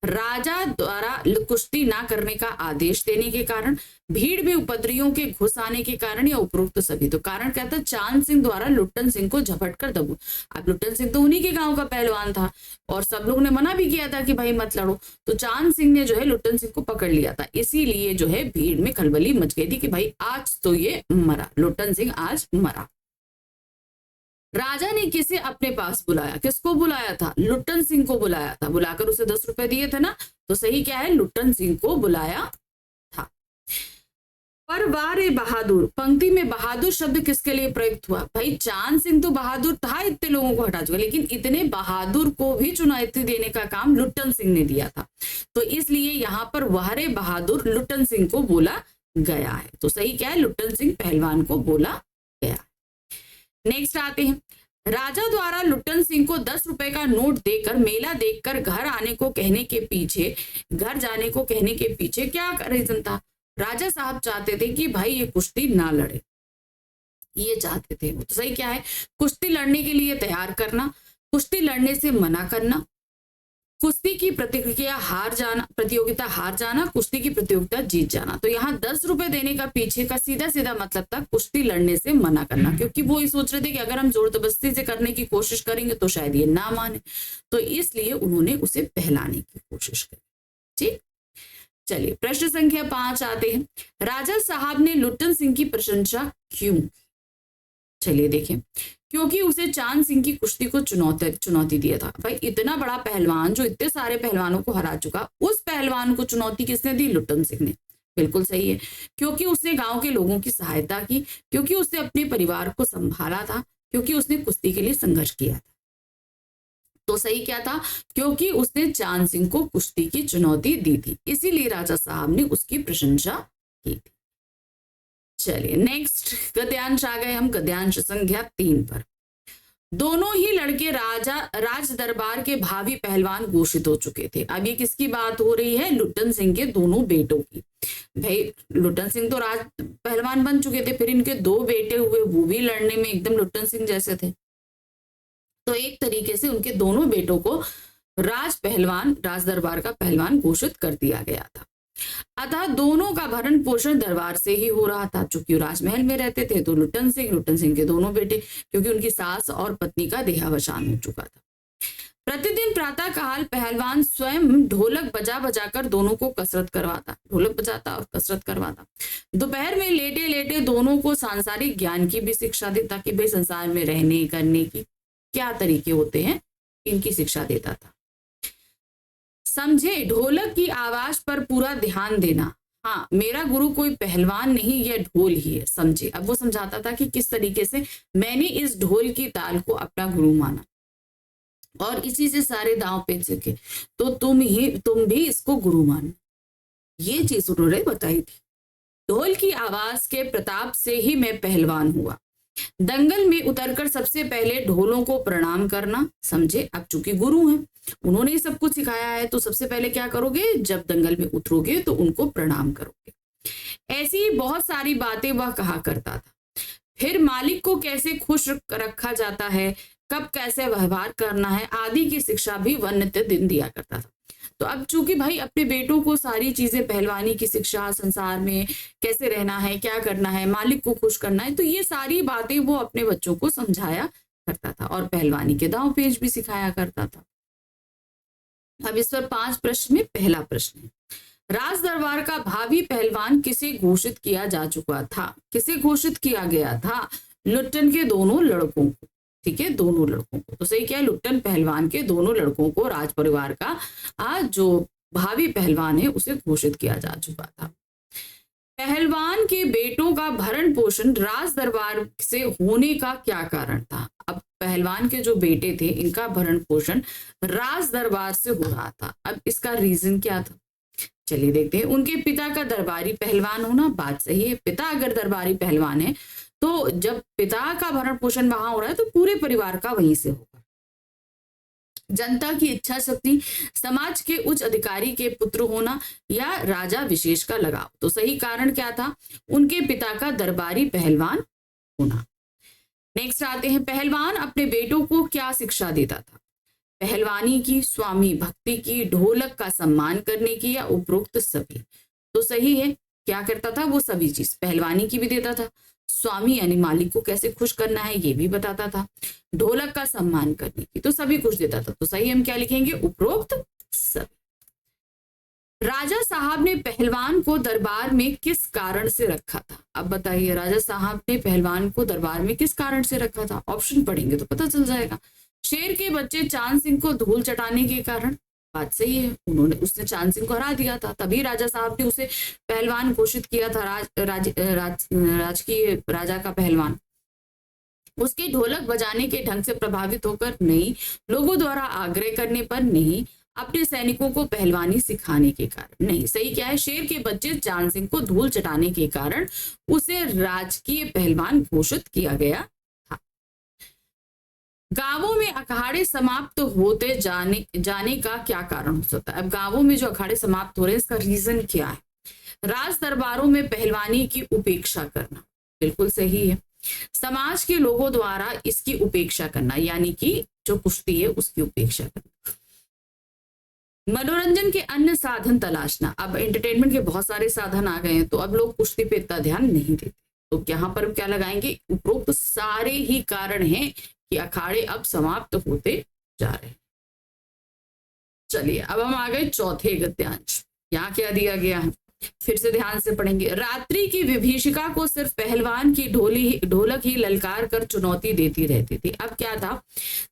राजा द्वारा कुश्ती ना करने का आदेश देने के कारण, भीड़ में उपद्रवियों के घुस आने के कारण, या उपरोक्त सभी। तो कारण कहता है चांद सिंह द्वारा लुट्टन सिंह को झपट कर दबोच। अब लुट्टन सिंह तो उन्हीं के गांव का पहलवान था और सब लोग ने मना भी किया था कि भाई मत लड़ो, तो चांद सिंह ने जो है लुट्टन सिंह को पकड़ लिया था। इसीलिए जो है भीड़ में खलबली मच गई थी कि भाई आज तो ये मरा, लुट्टन सिंह आज मरा। राजा ने किसे अपने पास बुलाया? किसको बुलाया था? लुट्टन सिंह को बुलाया था। बुलाकर उसे 10 रुपए दिए थे ना, तो सही क्या है? लुट्टन सिंह को बुलाया था। पर वारे बहादुर, पंक्ति में बहादुर शब्द किसके लिए प्रयुक्त हुआ? भाई चांद सिंह तो बहादुर था, इतने लोगों को हटा चुका, लेकिन इतने बहादुर को भी चुनौती देने का काम लुट्टन सिंह ने दिया था, तो इसलिए यहां पर वारे बहादुर लुट्टन सिंह को बोला गया है। तो सही क्या है? लुट्टन सिंह पहलवान को बोला गया। नेक्स्ट आते हैं, राजा द्वारा लुट्टन सिंह को 10 रुपए का नोट देकर मेला देखकर घर आने को कहने के पीछे, घर जाने को कहने के पीछे क्या रीजन था? राजा साहब चाहते थे कि भाई ये कुश्ती ना लड़े, ये चाहते थे। तो सही क्या है? कुश्ती लड़ने के लिए तैयार करना, कुश्ती लड़ने से मना करना, कुश्ती की प्रतियोगिता हार जाना, कुश्ती की प्रतियोगिता जीत जाना। तो यहाँ 10 रुपए देने का पीछे का सीधा सीधा मतलब था कुश्ती लड़ने से मना करना, क्योंकि वो ये सोच रहे थे कि अगर हम जोर जबरदस्ती से करने की कोशिश करेंगे तो शायद ये ना माने, तो इसलिए उन्होंने उसे बहलाने की कोशिश करी। ठीक, चलिए प्रश्न संख्या 5 आते हैं, राजा साहब ने लुट्टन सिंह की प्रशंसा क्यों? चलिए देखें, क्योंकि उसे चांद सिंह की कुश्ती को चुनौती दिया था। भाई इतना बड़ा पहलवान जो इतने सारे पहलवानों को हरा चुका, उस पहलवान को चुनौती किसने दी? लुट्टन सिंह ने। बिल्कुल सही है, क्योंकि उसने गांव के लोगों की सहायता की, क्योंकि उसने अपने परिवार को संभाला था, क्योंकि उसने कुश्ती के लिए संघर्ष किया था। तो सही क्या था? क्योंकि उसने चांद सिंह को कुश्ती की चुनौती दी थी, इसीलिए राजा साहब ने उसकी प्रशंसा की थी। चलिए नेक्स्ट गद्यांश आ गए हम गद्यांश संख्या 3 पर। दोनों ही लड़के राज दरबार के भावी पहलवान घोषित हो चुके थे। अब ये किसकी बात हो रही है? लुट्टन सिंह के दोनों बेटों की। भाई लुट्टन सिंह तो राज पहलवान बन चुके थे, फिर इनके 2 बेटे हुए, वो भी लड़ने में एकदम लुट्टन सिंह जैसे थे। तो एक तरीके से उनके दोनों बेटों को राज दरबार का पहलवान घोषित कर दिया गया था। अतः दोनों का भरण पोषण दरबार से ही हो रहा था। चूंकि राजमहल में रहते थे तो लुट्टन सिंह के दोनों बेटे, क्योंकि उनकी सास और पत्नी का देहावसान हो चुका था। प्रतिदिन प्रातः काल पहलवान स्वयं ढोलक बजा बजाकर दोनों को कसरत करवाता, ढोलक बजाता और कसरत करवाता। दोपहर में लेटे लेटे दोनों को सांसारिक ज्ञान की भी शिक्षा देता कि भाई संसार में रहने करने की क्या तरीके होते हैं, इनकी शिक्षा देता था। समझे, ढोलक की आवाज पर पूरा ध्यान देना। हाँ, मेरा गुरु कोई पहलवान नहीं, यह ढोल ही है। समझे, अब वो समझाता था कि किस तरीके से मैंने इस ढोल की ताल को अपना गुरु माना और इसी से सारे दांव पेच सके, तो तुम भी इसको गुरु मान। ये चीज उन्होंने बताई थी। ढोल की आवाज के प्रताप से ही मैं पहलवान हुआ। दंगल में उतरकर सबसे पहले ढोलों को प्रणाम करना। समझे, अब चूंकि गुरु हैं, उन्होंने सब कुछ सिखाया है, तो सबसे पहले क्या करोगे, जब दंगल में उतरोगे तो उनको प्रणाम करोगे। ऐसी बहुत सारी बातें वह कहा करता था। फिर मालिक को कैसे खुश रखा जाता है, कब कैसे व्यवहार करना है आदि की शिक्षा भी वह नित्य दिन दिया करता था। तो अब चूंकि भाई अपने बेटों को सारी चीजें, पहलवानी की शिक्षा, संसार में कैसे रहना है, क्या करना है, मालिक को खुश करना है, तो ये सारी बातें वो अपने बच्चों को समझाया करता था और पहलवानी के दांव पेच भी सिखाया करता था। अब इस पर 5 प्रश्न में पहला प्रश्न है, राज दरबार का भावी पहलवान किसे घोषित किया जा चुका था? किसे घोषित किया गया था? लुट्टन के दोनों लड़कों को। ठीक है, दोनों लड़कों को। तो सही क्या है, लुट्टन पहलवान के दोनों लड़कों को राज परिवार का जो भावी पहलवान है उसे घोषित किया जा चुका था। पहलवान के बेटों का भरण पोषण राज दरबार से होने का क्या कारण था? अब पहलवान के जो बेटे थे इनका भरण पोषण राज दरबार से हो रहा था। अब इसका रीजन क्या था, चलिए देखते हैं। उनके पिता का दरबारी पहलवान होना, बात सही है। पिता अगर दरबारी पहलवान है तो जब पिता का भरण पोषण वहां हो रहा है तो पूरे परिवार का वहीं से होगा। जनता की इच्छा शक्ति, समाज के उच्च अधिकारी के पुत्र होना या राजा विशेष का लगाव। तो सही कारण क्या था, उनके पिता का दरबारी पहलवान होना। नेक्स्ट आते हैं, पहलवान अपने बेटों को क्या शिक्षा देता था? पहलवानी की, स्वामी भक्ति की, ढोलक का सम्मान करने की या उपरोक्त सभी? तो सही है, क्या करता था वो? सभी चीज, पहलवानी की भी देता था, स्वामी यानी मालिक को कैसे खुश करना है ये भी बताता था, ढोलक का सम्मान करने की, तो सभी कुछ देता था। तो सही हम क्या लिखेंगे, उपरोक्त सभी। राजा साहब ने पहलवान को दरबार में किस कारण से रखा था? अब बताइए, राजा साहब ने पहलवान को दरबार में किस कारण से रखा था? ऑप्शन पढ़ेंगे तो पता चल जाएगा। शेर के बच्चे चांद सिंह को धूल चटाने के कारण, बात सही है, उसने चांद सिंह को हरा दिया था, तभी राजा साहब ने उसे पहलवान घोषित किया था, राजकीय राजा का पहलवान। उसके ढोलक बजाने के ढंग से प्रभावित होकर नहीं, लोगों द्वारा आग्रह करने पर नहीं, अपने सैनिकों को पहलवानी सिखाने के कारण नहीं। सही क्या है, शेर के बच्चे चांद सिंह को धूल चटाने के कारण उसे राजकीय पहलवान घोषित किया गया। गांवों में अखाड़े समाप्त होते जाने का क्या कारण हो सकता है? अब गांवों में जो अखाड़े समाप्त हो रहे हैं इसका रीजन क्या है? राज दरबारों में पहलवानी की उपेक्षा करना, बिल्कुल सही है। समाज के लोगों द्वारा इसकी उपेक्षा करना, यानी कि जो कुश्ती है उसकी उपेक्षा करना। मनोरंजन के अन्य साधन तलाशना, अब एंटरटेनमेंट के बहुत सारे साधन आ गए हैं तो अब लोग कुश्ती पे इतना ध्यान नहीं देते, तो यहाँ पर क्या लगाएंगे, उपरोक्त सारे ही कारण हैं कि अखाड़े अब समाप्त होते जा रहे हैं। चलिए अब हम आ गए चौथे गद्यांश। यहाँ क्या दिया गया है, फिर से ध्यान से पढ़ेंगे। रात्रि की विभीषिका को सिर्फ पहलवान की ढोलक ही ललकार कर चुनौती देती रहती थी। अब क्या था,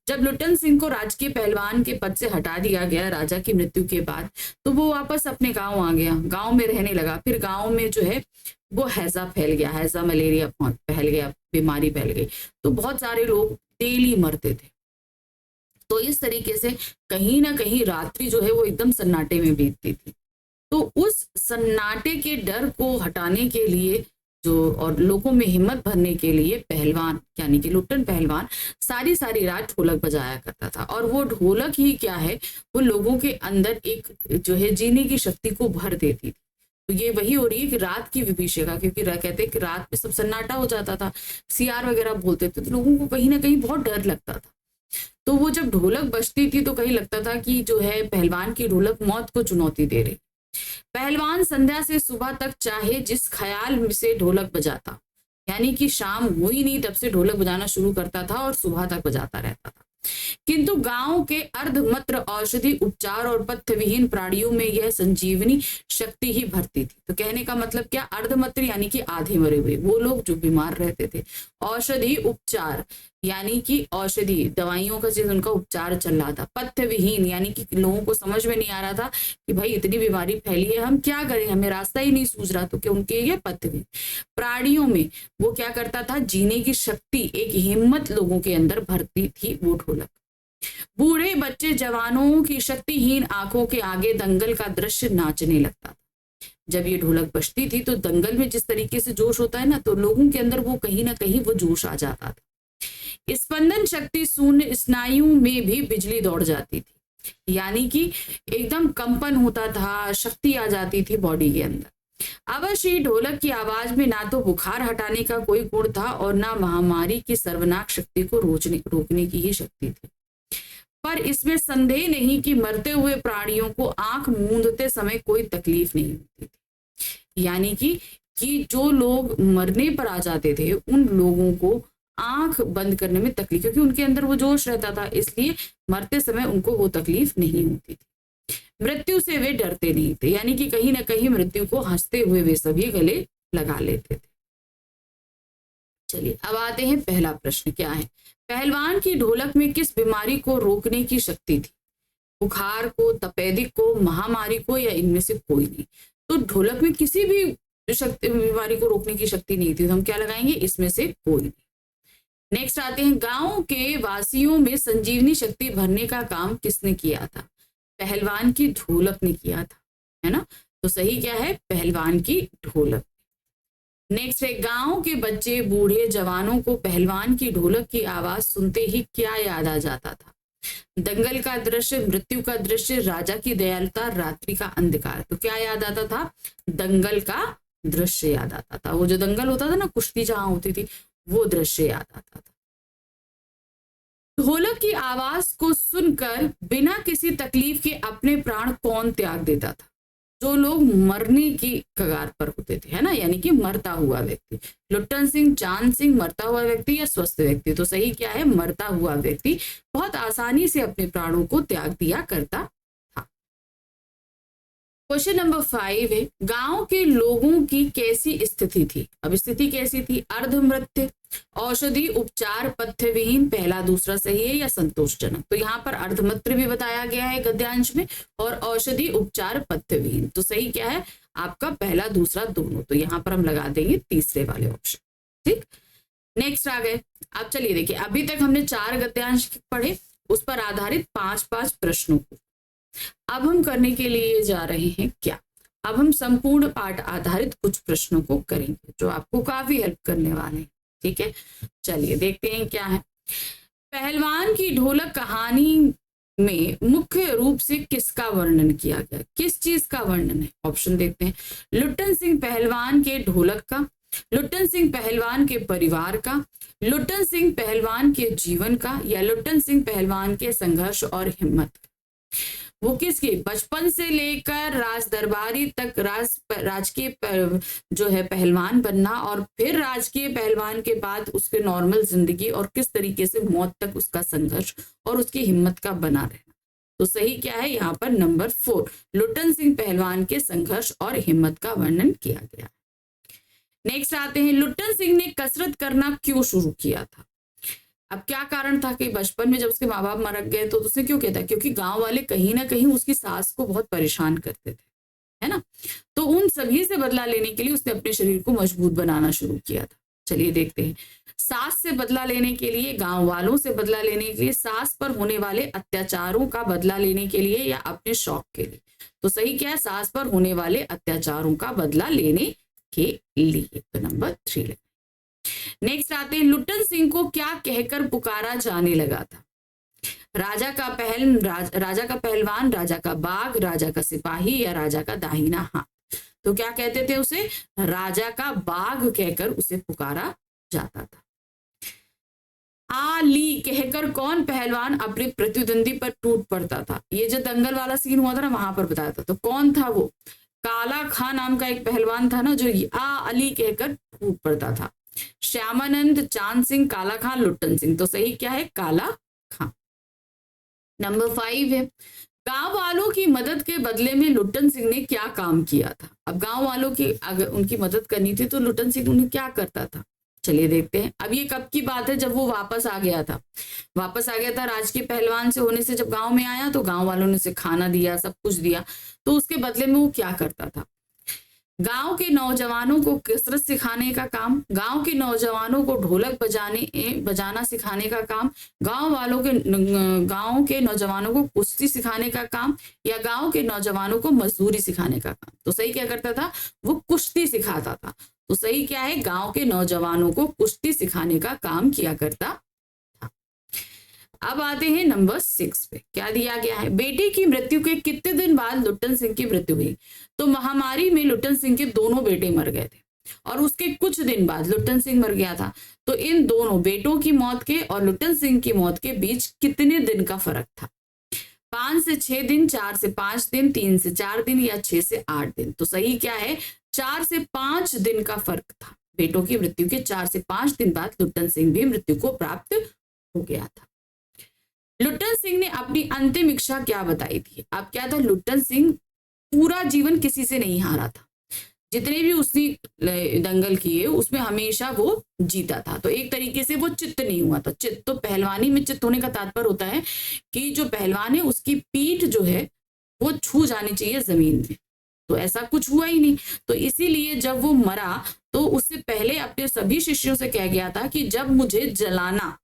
जब लुट्टन सिंह को राजकीय पहलवान के पद से हटा दिया गया राजा की मृत्यु के बाद, तो वो वापस अपने गांव आ गया, गांव में रहने लगा। फिर गांव में जो है वो हैजा फैल गया, हैजा मलेरिया फैल गया, बीमारी फैल गई, तो बहुत सारे लोग डेली मरते थे। तो इस तरीके से कहीं ना कहीं रात्रि जो है वो एकदम सन्नाटे में बीतती थी। तो उस सन्नाटे के डर को हटाने के लिए जो और लोगों में हिम्मत भरने के लिए पहलवान यानी कि लुट्टन पहलवान सारी रात ढोलक बजाया करता था। और वो ढोलक ही क्या है, वो लोगों के अंदर एक जो है जीने की शक्ति को भर देती थी। तो ये वही हो रही है कि रात की विभीषिका, क्योंकि कहते हैं कि रात में सब सन्नाटा हो जाता था, सियार वगैरह बोलते थे, तो लोगों को कहीं ना कहीं बहुत डर लगता था। तो वो जब ढोलक बजती थी तो कहीं लगता था कि जो है पहलवान की ढोलक मौत को चुनौती दे रही। पहलवान संध्या से सुबह तक चाहे जिस ख्याल से ढोलक बजाता, यानी कि शाम हुई नहीं तब से ढोलक बजाना शुरू करता था और सुबह तक बजाता रहता था। किंतु गांव के अर्धमत्र औषधि उपचार और पथ्य विहीन प्राणियों में यह संजीवनी शक्ति ही भरती थी। तो कहने का मतलब क्या, अर्धमत्र यानी कि आधे मरे हुए, वो लोग जो बीमार रहते थे, औषधि उपचार यानी कि औषधि दवाइयों का चीज उनका उपचार चल रहा था, पथ्य विहीन यानी कि लोगों को समझ में नहीं आ रहा था कि भाई इतनी बीमारी फैली है, हम क्या करें, हमें रास्ता ही नहीं सूझ रहा, तो क्या उनके ये पथ्य विहीन प्राणियों में वो क्या करता था, जीने की शक्ति, एक हिम्मत लोगों के अंदर भरती थी वो ढोलक। बूढ़े बच्चे जवानों की शक्तिहीन आंखों के आगे दंगल का दृश्य नाचने लगता था। जब ये ढोलक बजती थी तो दंगल में जिस तरीके से जोश होता है ना, तो लोगों के अंदर वो कहीं ना कहीं वो जोश आ जाता था। स्पंदन शक्ति शून्य स्नायु में भी बिजली दौड़ जाती थी, यानी कि एकदम कंपन होता था, शक्ति आ जाती थी बॉडी के अंदर। अवश्य ढोलक की आवाज में ना तो बुखार हटाने का कोई गुण था और ना महामारी की सर्वनाक शक्ति को रोकने की ही शक्ति थी। पर इसमें संदेह नहीं कि मरते हुए प्राणियों को आंख मूंदते समय कोई तकलीफ नहीं होती थी, यानी कि जो लोग मरने पर आ जाते थे उन लोगों को आंख बंद करने में तकलीफ, क्योंकि उनके अंदर वो जोश रहता था, इसलिए मरते समय उनको वो तकलीफ नहीं होती थी। मृत्यु से वे डरते नहीं थे, यानी कि कहीं ना कहीं मृत्यु को हंसते हुए वे सभी गले लगा लेते थे। चलिए अब आते हैं, पहला प्रश्न क्या है, पहलवान की ढोलक में किस बीमारी को रोकने की शक्ति थी, बुखार को, तपेदिक को, महामारी को, या इनमें से कोई नहीं। तो ढोलक में किसी भी बीमारी को रोकने की शक्ति नहीं थी, तो हम क्या लगाएंगे, इसमें से कोई नहीं। नेक्स्ट आते हैं, गांव के वासियों में संजीवनी शक्ति भरने का काम किसने किया था, पहलवान की ढोलक ने किया था, है ना। तो सही क्या है, पहलवान की ढोलक। नेक्स्ट है, गांव के बच्चे बूढ़े जवानों को पहलवान की ढोलक की आवाज सुनते ही क्या याद आ जाता था, दंगल का दृश्य, मृत्यु का दृश्य, राजा की दयालुता, रात्रि का अंधकार। तो क्या याद आता था, दंगल का दृश्य याद आता था, वो जो दंगल होता था ना, कुश्ती जहां होती थी, वो दृश्य याद आता था। ढोलक की आवाज को सुनकर बिना किसी तकलीफ के अपने प्राण कौन त्याग देता था, जो लोग मरने की कगार पर होते थे, है ना, यानी कि मरता हुआ व्यक्ति। लुट्टन सिंह, चांद सिंह, मरता हुआ व्यक्ति या स्वस्थ व्यक्ति, तो सही क्या है, मरता हुआ व्यक्ति बहुत आसानी से अपने प्राणों को त्याग दिया करता था। क्वेश्चन नंबर 5 है, गांव के लोगों की कैसी स्थिति थी, अब स्थिति कैसी थी, अर्धमृत्य, औषधि उपचार, पथ्य विहीन, पहला दूसरा सही है या संतोषजनक। तो यहाँ पर अर्धमृत्य भी बताया गया है गद्यांश में, और औषधि उपचार पथ्य विहीन, तो सही क्या है आपका, पहला दूसरा दोनों। तो यहाँ पर हम लगा देंगे तीसरे वाले ऑप्शन, ठीक। नेक्स्ट आ गए, अब चलिए देखिए, अभी तक हमने 4 गद्यांश पढ़े, उस पर आधारित 5-5 प्रश्नों को अब हम करने के लिए जा रहे हैं क्या, अब हम संपूर्ण पाठ आधारित कुछ प्रश्नों को करेंगे जो आपको काफी हेल्प करने वाले हैं, ठीक है। चलिए देखते हैं क्या है। पहलवान की ढोलक कहानी में मुख्य रूप से किसका वर्णन किया गया, किस चीज का वर्णन है, ऑप्शन देखते हैं, लुट्टन सिंह पहलवान के ढोलक का, लुट्टन सिंह पहलवान के परिवार का, लुट्टन सिंह पहलवान के जीवन का, या लुट्टन सिंह पहलवान के संघर्ष और हिम्मत। वो किसकी, बचपन से लेकर राज दरबारी तक, राजकीय जो है पहलवान बनना, और फिर राजकीय पहलवान के बाद उसके नॉर्मल जिंदगी, और किस तरीके से मौत तक उसका संघर्ष और उसकी हिम्मत का बना रहना। तो सही क्या है यहाँ पर, नंबर 4, लुट्टन सिंह पहलवान के संघर्ष और हिम्मत का वर्णन किया गया। नेक्स्ट आते हैं, लुट्टन सिंह ने कसरत करना क्यों शुरू किया था। अब क्या कारण था कि बचपन में जब उसके माँ बाप मर गए तो उसने क्यों किया था, क्योंकि गांव वाले कहीं ना कहीं उसकी सास को बहुत परेशान करते थे, है ना। तो उन सभी से बदला लेने के लिए उसने अपने शरीर को मजबूत बनाना शुरू किया था। चलिए देखते हैं, सास से बदला लेने के लिए, गांव वालों से बदला लेने के लिए, सास पर होने वाले अत्याचारों का बदला लेने के लिए, या अपने शौक के लिए। तो सही क्या है, सास पर होने वाले अत्याचारों का बदला लेने के लिए, तो नंबर 3। नेक्स्ट आते हैं, लुट्टन सिंह को क्या कहकर पुकारा जाने लगा था, राजा का पहलवान, राजा का बाघ, राजा का सिपाही, या राजा का दाहिना हाथ। तो क्या कहते थे उसे, राजा का बाघ कहकर उसे पुकारा जाता था। आली कहकर कौन पहलवान अपने प्रतिद्वंदी पर टूट पड़ता था? ये जो दंगल वाला सीन हुआ था ना, वहां पर बताया था। तो कौन था वो? काला खां नाम का एक पहलवान था ना, जो अली कहकर टूट पड़ता था। श्यामानंद, चांद सिंह, काला खां, लुट्टन सिंह। तो सही क्या है? काला खां। नंबर 5 है, गांव वालों की मदद के बदले में लुट्टन सिंह ने क्या काम किया था? अब गांव वालों की अगर उनकी मदद करनी थी तो लुट्टन सिंह उन्हें क्या करता था? चलिए देखते हैं। अब ये कब की बात है? जब वो वापस आ गया था। वापस आ गया था राजकीय पहलवान से होने से, जब गांव में आया तो गांव वालों ने उसे खाना दिया, सब कुछ दिया। तो उसके बदले में वो क्या करता था? गांव के नौजवानों को कसरत सिखाने का काम, गांव के नौजवानों को ढोलक बजाना सिखाने का काम, गांव के नौजवानों को कुश्ती सिखाने का काम, या गांव के नौजवानों को मजदूरी सिखाने का काम। तो सही क्या करता था? वो कुश्ती सिखाता था। तो सही क्या है? गांव के नौजवानों को कुश्ती सिखाने का काम किया करता था। अब आते हैं नंबर 6 पे। क्या दिया गया है? बेटे की मृत्यु के कितने दिन बाद लुट्टन सिंह की मृत्यु हुई? तो महामारी में लुट्टन सिंह के दोनों बेटे मर गए थे, और उसके कुछ दिन बाद लुट्टन सिंह मर गया था। तो इन दोनों बेटों की मौत के और लुट्टन सिंह की मौत के बीच कितने दिन का फर्क था? 5 से 6 दिन, 4 से 5 दिन, 3 से 4 दिन, या 6 से 8 दिन? तो सही क्या है? 4 से 5 दिन का फर्क था। बेटों की मृत्यु के 4 से 5 दिन बाद लुट्टन सिंह भी मृत्यु को प्राप्त हो गया था। लुट्टन सिंह ने अपनी अंतिम इच्छा क्या बताई थी? अब क्या था? लुट्टन सिंह पूरा जीवन किसी से नहीं हारा था। जितने भी उसने दंगल किए उसमें हमेशा वो जीता था। तो एक तरीके से वो चित्त नहीं हुआ था। चित्त तो पहलवानी में चित्त होने का तात्पर्य होता है कि जो पहलवान है उसकी पीठ जो है वो छू जानी चाहिए जमीन में। तो ऐसा कुछ हुआ ही नहीं। तो इसीलिए जब वो मरा तो उससे पहले अपने सभी शिष्यों से कह गया था कि जब मुझे जलाना,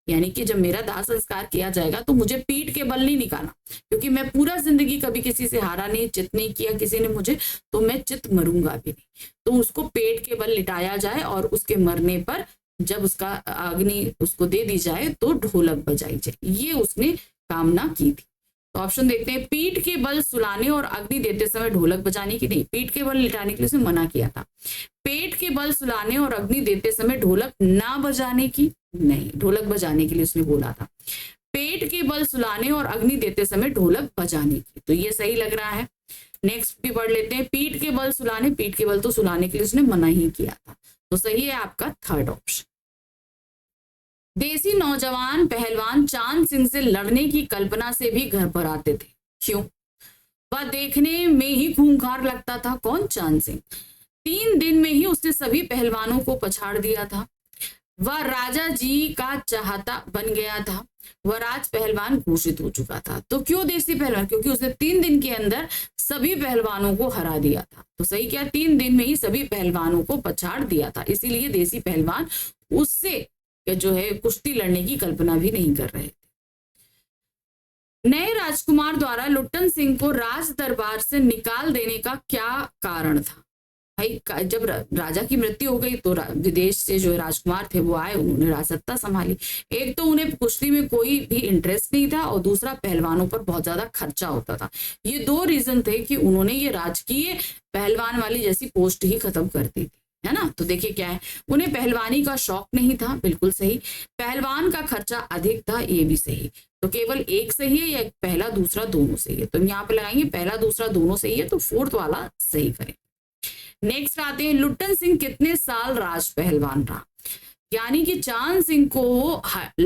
यानी कि जब मेरा दाह संस्कार किया जाएगा तो मुझे पीठ के बल नहीं निकालना, क्योंकि मैं पूरा जिंदगी कभी किसी से हारा नहीं, चित नहीं किया किसी ने मुझे, तो मैं चित मरूंगा भी नहीं। तो उसको पेट के बल लिटाया जाए और उसके मरने पर जब उसका अग्नि उसको दे दी जाए तो ढोलक बजाई जाए, ये उसने कामना की थी। तो ऑप्शन देखते हैं, पीठ के बल सुलाने और अग्नि देते समय ढोलक बजाने की नहीं, पीठ के बल लिटाने के लिए उसने मना किया था। पेट के बल सुलाने और अग्नि देते समय ढोलक ना बजाने की नहीं, ढोलक बजाने के लिए उसने बोला था। पेट के बल सुलाने और अग्नि देते समय ढोलक बजाने की, तो ये सही लग रहा है। नेक्स्ट भी पढ़ लेते हैं। पीठ के बल सुलाने, पीठ के बल तो सुलाने के लिए उसने मना ही किया था। तो सही है आपका थर्ड ऑप्शन। देसी नौजवान पहलवान चांद सिंह से लड़ने की कल्पना से भी घर पर आते थे। क्यों? वह देखने में ही खूंखार लगता था। कौन? चांद सिंह। 3 दिन में ही उसने सभी पहलवानों को पछाड़ दिया था। वह राजा जी का चाहता बन गया था। वह राज पहलवान घोषित हो चुका था। तो क्यों देसी पहलवान? क्योंकि उसने 3 दिन के अंदर सभी पहलवानों को हरा दिया था। तो सही क्या? 3 दिन में ही सभी पहलवानों को पछाड़ दिया था, इसीलिए देसी पहलवान उससे जो है कुश्ती लड़ने की कल्पना भी नहीं कर रहे थे। नए राजकुमार द्वारा लुट्टन सिंह को राज दरबार से निकाल देने का क्या कारण था? भाई जब राजा की मृत्यु हो गई तो विदेश से जो राजकुमार थे वो आए, उन्होंने राजसत्ता संभाली। एक तो उन्हें कुश्ती में कोई भी इंटरेस्ट नहीं था और दूसरा पहलवानों पर बहुत ज्यादा खर्चा होता था। ये 2 रीजन थे कि उन्होंने ये राजकीय पहलवान वाली जैसी पोस्ट ही खत्म कर दी थी, है ना। तो देखिए क्या है, उन्हें पहलवानी का शौक नहीं था, बिल्कुल सही। पहलवान का खर्चा अधिक था, ये भी सही। तो केवल एक सही है या पहला दूसरा दोनों सही है? तो हम यहाँ पे लगाएंगे पहला दूसरा दोनों सही है, तो 4th वाला सही करें। नेक्स्ट आते हैं, लुट्टन सिंह कितने साल राज पहलवान रहा? यानी कि चांद सिंह को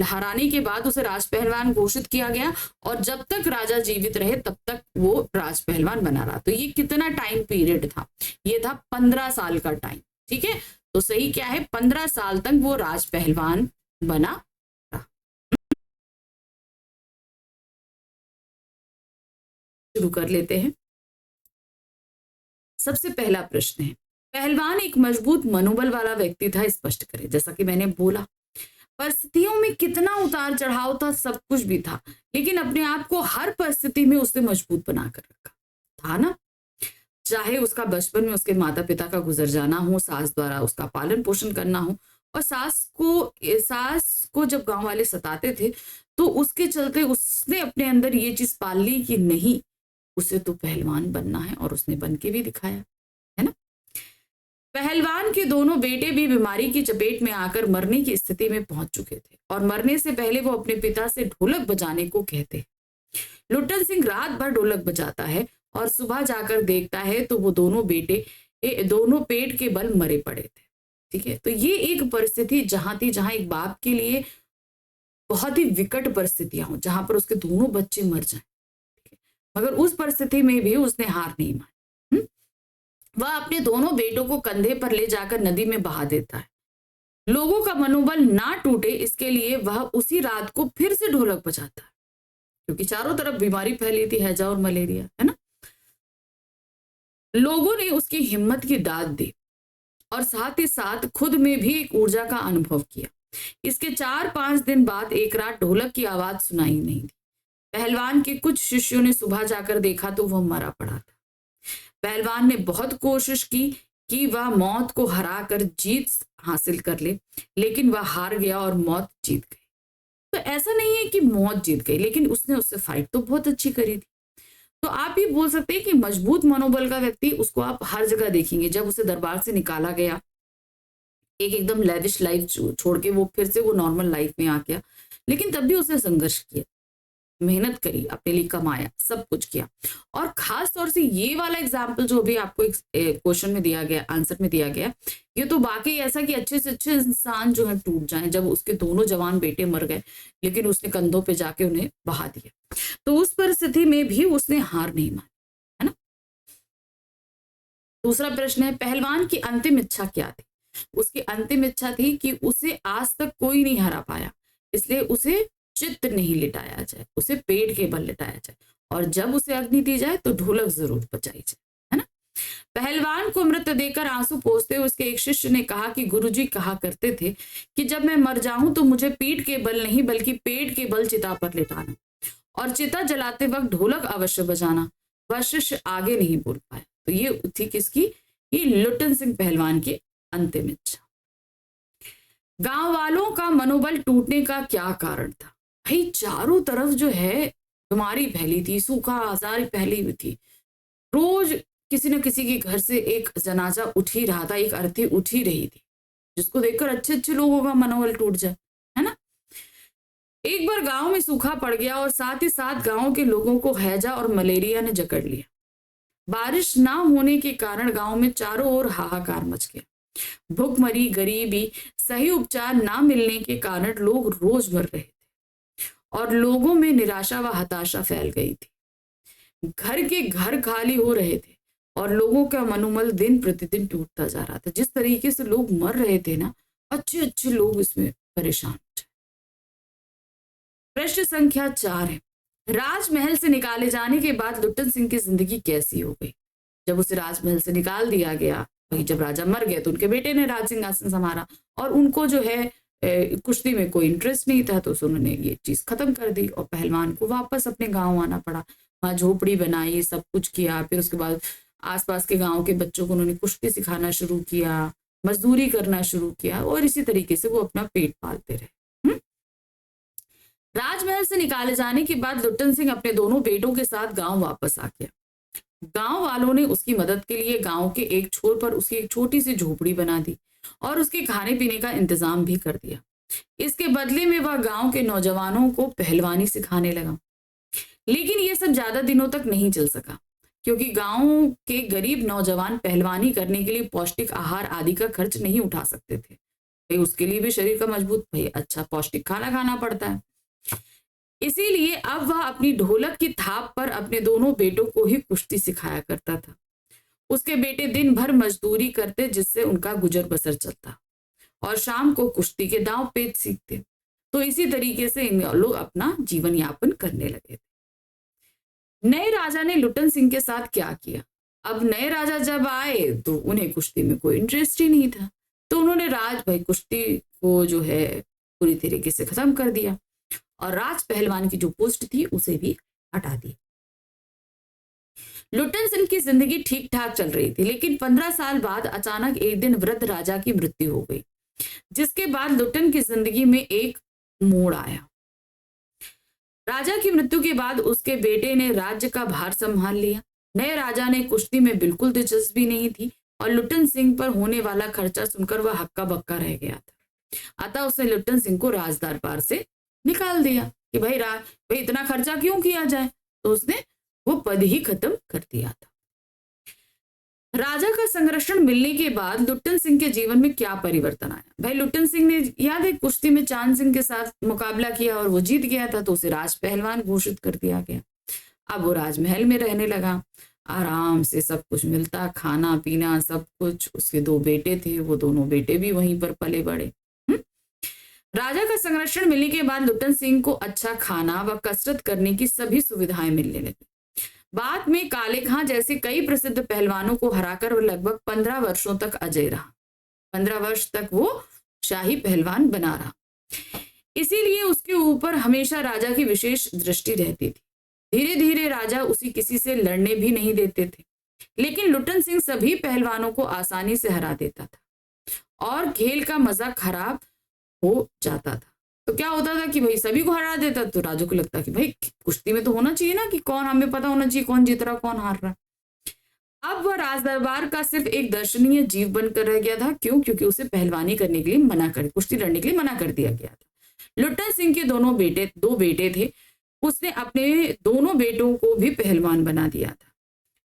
हराने के बाद उसे राज पहलवान घोषित किया गया और जब तक राजा जीवित रहे तब तक वो राज पहलवान बना रहा। तो ये कितना टाइम पीरियड था? ये था 15 साल का टाइम। ठीक है, तो सही क्या है? 15 साल तक वो राज पहलवान बना रहा। शुरू कर लेते हैं। सबसे पहला प्रश्न है, पहलवान एक मजबूत मनोबल वाला व्यक्ति था, स्पष्ट करें। जैसा कि मैंने बोला, परिस्थितियों में कितना उतार चढ़ाव था, सब कुछ भी था, लेकिन अपने आप को हर परिस्थिति में उसने मजबूत बनाकर रखा था ना। चाहे उसका बचपन में उसके माता पिता का गुजर जाना हो, सास द्वारा उसका पालन पोषण करना हो, और सास को जब गांव वाले सताते थे तो उसके चलते उसने अपने अंदर ये चीज पाल ली कि नहीं, उसे तो पहलवान बनना है, और उसने बन के भी दिखाया, है ना। पहलवान के दोनों बेटे भी बीमारी की चपेट में आकर मरने की स्थिति में पहुंच चुके थे और मरने से पहले वो अपने पिता से ढोलक बजाने को कहते। लुट्टन सिंह रात भर ढोलक बजाता है और सुबह जाकर देखता है तो वो दोनों बेटे दोनों पेट के बल मरे पड़े थे। ठीक है, तो ये एक परिस्थिति जहां थी जहां एक बाप के लिए बहुत ही विकट परिस्थितियां हो, जहां पर उसके दोनों बच्चे मर जाएं। मगर उस परिस्थिति में भी उसने हार नहीं मानी। वह अपने दोनों बेटों को कंधे पर ले जाकर नदी में बहा देता है। लोगों का मनोबल ना टूटे इसके लिए वह उसी रात को फिर से ढोलक बजाता है, क्योंकि चारों तरफ बीमारी फैली थी, हैजा और मलेरिया, है ना। लोगों ने उसकी हिम्मत की दाद दी और साथ ही साथ खुद में भी एक ऊर्जा का अनुभव किया। इसके 4-5 दिन बाद एक रात ढोलक की आवाज सुनाई नहीं दी। पहलवान के कुछ शिष्यों ने सुबह जाकर देखा तो वह मरा पड़ा था। पहलवान ने बहुत कोशिश की कि वह मौत को हराकर जीत हासिल कर ले, लेकिन वह हार गया और मौत जीत गई। तो ऐसा नहीं है कि मौत जीत गई, लेकिन उसने उससे फाइट तो बहुत अच्छी करी थी। तो आप ये बोल सकते हैं कि मजबूत मनोबल का व्यक्ति, उसको आप हर जगह देखेंगे। जब उसे दरबार से निकाला गया, एक एकदम लैविश लाइफ छोड़ के वो फिर से वो नॉर्मल लाइफ में आ गया, लेकिन तब भी उसने संघर्ष किया, मेहनत करी, अपने लिए कमाया, सब कुछ किया। और खास तौर से ये वाला एग्जाम्पल जो भी आपको एक क्वेश्चन में दिया गया, आंसर में दिया गया, ये तो बाकी ऐसा कि अच्छे से अच्छे इंसान जो है टूट जाएं। जब उसके दोनों जवान बेटे मर गए, लेकिन उसने कंधों पे जाके उन्हें बहा दिया, तो उस परिस्थिति में भी उसने हार नहीं मानी, है ना। दूसरा प्रश्न है, पहलवान की अंतिम इच्छा क्या थी? उसकी अंतिम इच्छा थी कि उसे आज तक कोई नहीं हरा पाया, इसलिए उसे चित्त नहीं लिटाया जाए, उसे पेड़ के बल लिटाया जाए, और जब उसे अग्नि दी जाए तो ढोलक जरूर बजाई जाए, है ना। पहलवान को अमृत देकर आंसू पोंछते हुए उसके एक शिष्य ने कहा कि गुरुजी कहा करते थे कि जब मैं मर जाऊं तो मुझे पीठ के बल नहीं बल्कि पेड़ के बल चिता पर लिटाना, और चिता जलाते वक्त ढोलक अवश्य बजाना। वह शिष्य आगे नहीं बोल पाया। तो ये थी किसकी? ये लुट्टन सिंह पहलवान की अंतिम इच्छा। गांव वालों का मनोबल टूटने का क्या कारण था? भाई चारों तरफ जो है बीमारी फैली थी, सूखा आजार फैली हुई थी। रोज किसी न किसी के घर से एक जनाजा उठ ही रहा था, एक अर्थी उठ ही रही थी, जिसको देखकर अच्छे अच्छे लोगों का मनोबल टूट जाए, है ना। एक बार गांव में सूखा पड़ गया और साथ ही साथ गांव के लोगों को हैजा और मलेरिया ने जकड़ लिया। बारिश ना होने के कारण गांव में चारों ओर हाहाकार मच गया। भूखमरी, गरीबी, सही उपचार ना मिलने के कारण लोग रोज मर रहे थे और लोगों में निराशा व हताशा फैल गई थी। घर के घर खाली हो रहे थे और लोगों का मनोबल दिन प्रतिदिन टूटता जा रहा था। जिस तरीके से लोग मर रहे थे ना, अच्छे अच्छे लोग इसमें परेशान हो जाए। प्रश्न संख्या 4 है, राजमहल से निकाले जाने के बाद लुट्टन सिंह की जिंदगी कैसी हो गई? जब उसे राजमहल से निकाल दिया गया, वही जब राजा मर गए तो उनके बेटे ने राज सिंहासन संभाला, और उनको जो है कुश्ती में कोई इंटरेस्ट नहीं था, तो उन्होंने ये चीज खत्म कर दी और पहलवान को वापस अपने गांव आना पड़ा। वहां झोपड़ी बनाई, सब कुछ किया। फिर उसके बाद आसपास के गांव के बच्चों को उन्होंने कुश्ती सिखाना शुरू किया, मजदूरी करना शुरू किया, और इसी तरीके से वो अपना पेट पालते रहे। राजमहल से निकाले जाने के बाद लुट्टन सिंह अपने दोनों बेटों के साथ गांव वापस आ गया। गांव वालों ने उसकी मदद के लिए गांव के एक छोर पर उसकी एक छोटी सी झोपड़ी बना दी और उसके खाने पीने का इंतजाम भी कर दिया। इसके बदले में वह गांव के नौजवानों को पहलवानी सिखाने लगा। लेकिन यह सब ज्यादा दिनों तक नहीं चल सका, क्योंकि गांव के गरीब नौजवान पहलवानी करने के लिए पौष्टिक आहार आदि का खर्च नहीं उठा सकते थे। भाई उसके लिए भी शरीर का मजबूत, भाई अच्छा पौष्टिक खाना खाना पड़ता है। इसीलिए अब वह अपनी ढोलक की थाप पर अपने दोनों बेटों को ही कुश्ती सिखाया करता था। उसके बेटे दिन भर मजदूरी करते, जिससे उनका गुजर बसर चलता, और शाम को कुश्ती के दांव पेच सीखते। तो इसी तरीके से इन लोग अपना जीवन यापन करने लगे थे। नए राजा ने लुट्टन सिंह के साथ क्या किया? अब नए राजा जब आए तो उन्हें कुश्ती में कोई इंटरेस्ट ही नहीं था, तो उन्होंने भाई कुश्ती को जो है पूरी तरीके से खत्म कर दिया और राज पहलवान की जो पोस्ट थी उसे भी हटा दी। लुट्टन सिंह की जिंदगी ठीक ठाक चल रही थी, लेकिन 15 साल बाद अचानक एक दिन वृद्ध राजा की मृत्यु हो गई, जिसके बाद लुट्टन की जिंदगी में एक मोड़ आया। राजा की मृत्यु के बाद उसके बेटे ने राज्य का भार संभाल लिया। नए राजा ने कुश्ती में बिल्कुल दिलचस्पी नहीं थी, और लुट्टन सिंह पर होने वाला खर्चा सुनकर वह हक्का बक्का रह गया था। अतः उसने लुट्टन सिंह को राज दरबार से निकाल दिया कि भाई इतना खर्चा क्यों किया जाए, तो उसने वो पद ही खत्म कर दिया था। राजा का संरक्षण मिलने के बाद लुट्टन सिंह के जीवन में क्या परिवर्तन आया? भाई लुट्टन सिंह ने याद है कुश्ती में चांद सिंह के साथ मुकाबला किया और वो जीत गया था, तो उसे राज पहलवान घोषित कर दिया गया। अब वो राजमहल में रहने लगा, आराम से सब कुछ मिलता, खाना पीना सब कुछ। उसके 2 बेटे थे, वो दोनों बेटे भी वहीं पर पले बड़े। राजा का संरक्षण मिलने के बाद लुट्टन सिंह को अच्छा खाना व कसरत करने की सभी सुविधाएं मिलने लगी। बाद में काले खां जैसे कई प्रसिद्ध पहलवानों को हराकर वो लगभग 15 वर्षों तक अजय रहा। 15 वर्ष तक वो शाही पहलवान बना रहा। इसीलिए उसके ऊपर हमेशा राजा की विशेष दृष्टि रहती थी। धीरे धीरे राजा उसी किसी से लड़ने भी नहीं देते थे, लेकिन लुट्टन सिंह सभी पहलवानों को आसानी से हरा देता था और खेल का मजा खराब हो जाता था। तो क्या होता था कि भाई सभी को हरा देता, तो राजू को लगता कि भाई कुश्ती में तो होना चाहिए ना कि कौन, हमें पता होना चाहिए कौन जीत रहा कौन हार रहा। अब वह राज दरबार का सिर्फ एक दर्शनीय जीव बनकर रह गया था। क्यों? क्योंकि उसे पहलवानी करने के लिए कुश्ती लड़ने के लिए मना कर दिया गया था। लुट्टन सिंह के 2 बेटे थे, उसने अपने दोनों बेटों को भी पहलवान बना दिया था।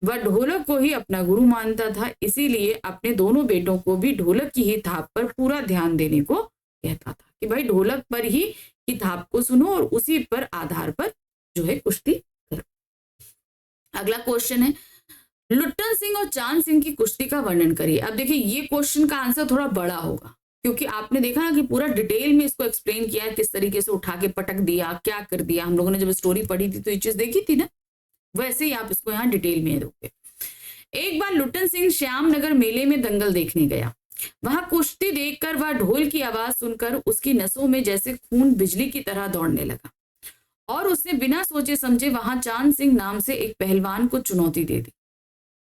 वह ढोलक को ही अपना गुरु मानता था, इसीलिए अपने दोनों बेटों को भी ढोलक की ही थाप पर पूरा ध्यान देने को कहता था कि भाई ढोलक पर ही की थाप को सुनो और उसी पर आधार पर जो है कुश्ती करो। अगला क्वेश्चन है, लुट्टन सिंह और चांद सिंह की कुश्ती का वर्णन करिए। अब देखिए ये क्वेश्चन का आंसर थोड़ा बड़ा होगा, क्योंकि आपने देखा ना कि पूरा डिटेल में इसको एक्सप्लेन किया है, किस तरीके से उठा के पटक दिया, क्या कर दिया। हम लोगों ने जब स्टोरी पढ़ी थी तो ये चीज देखी थी ना, वैसे ही आप इसको यहाँ डिटेल में दोगे। एक बार लुट्टन सिंह श्यामनगर मेले में दंगल देखने गया। वहां कुश्ती देखकर वह ढोल की आवाज सुनकर उसकी नसों में जैसे खून बिजली की तरह दौड़ने लगा और उसने बिना सोचे समझे वहां चांद सिंह नाम से एक पहलवान को चुनौती दे दी।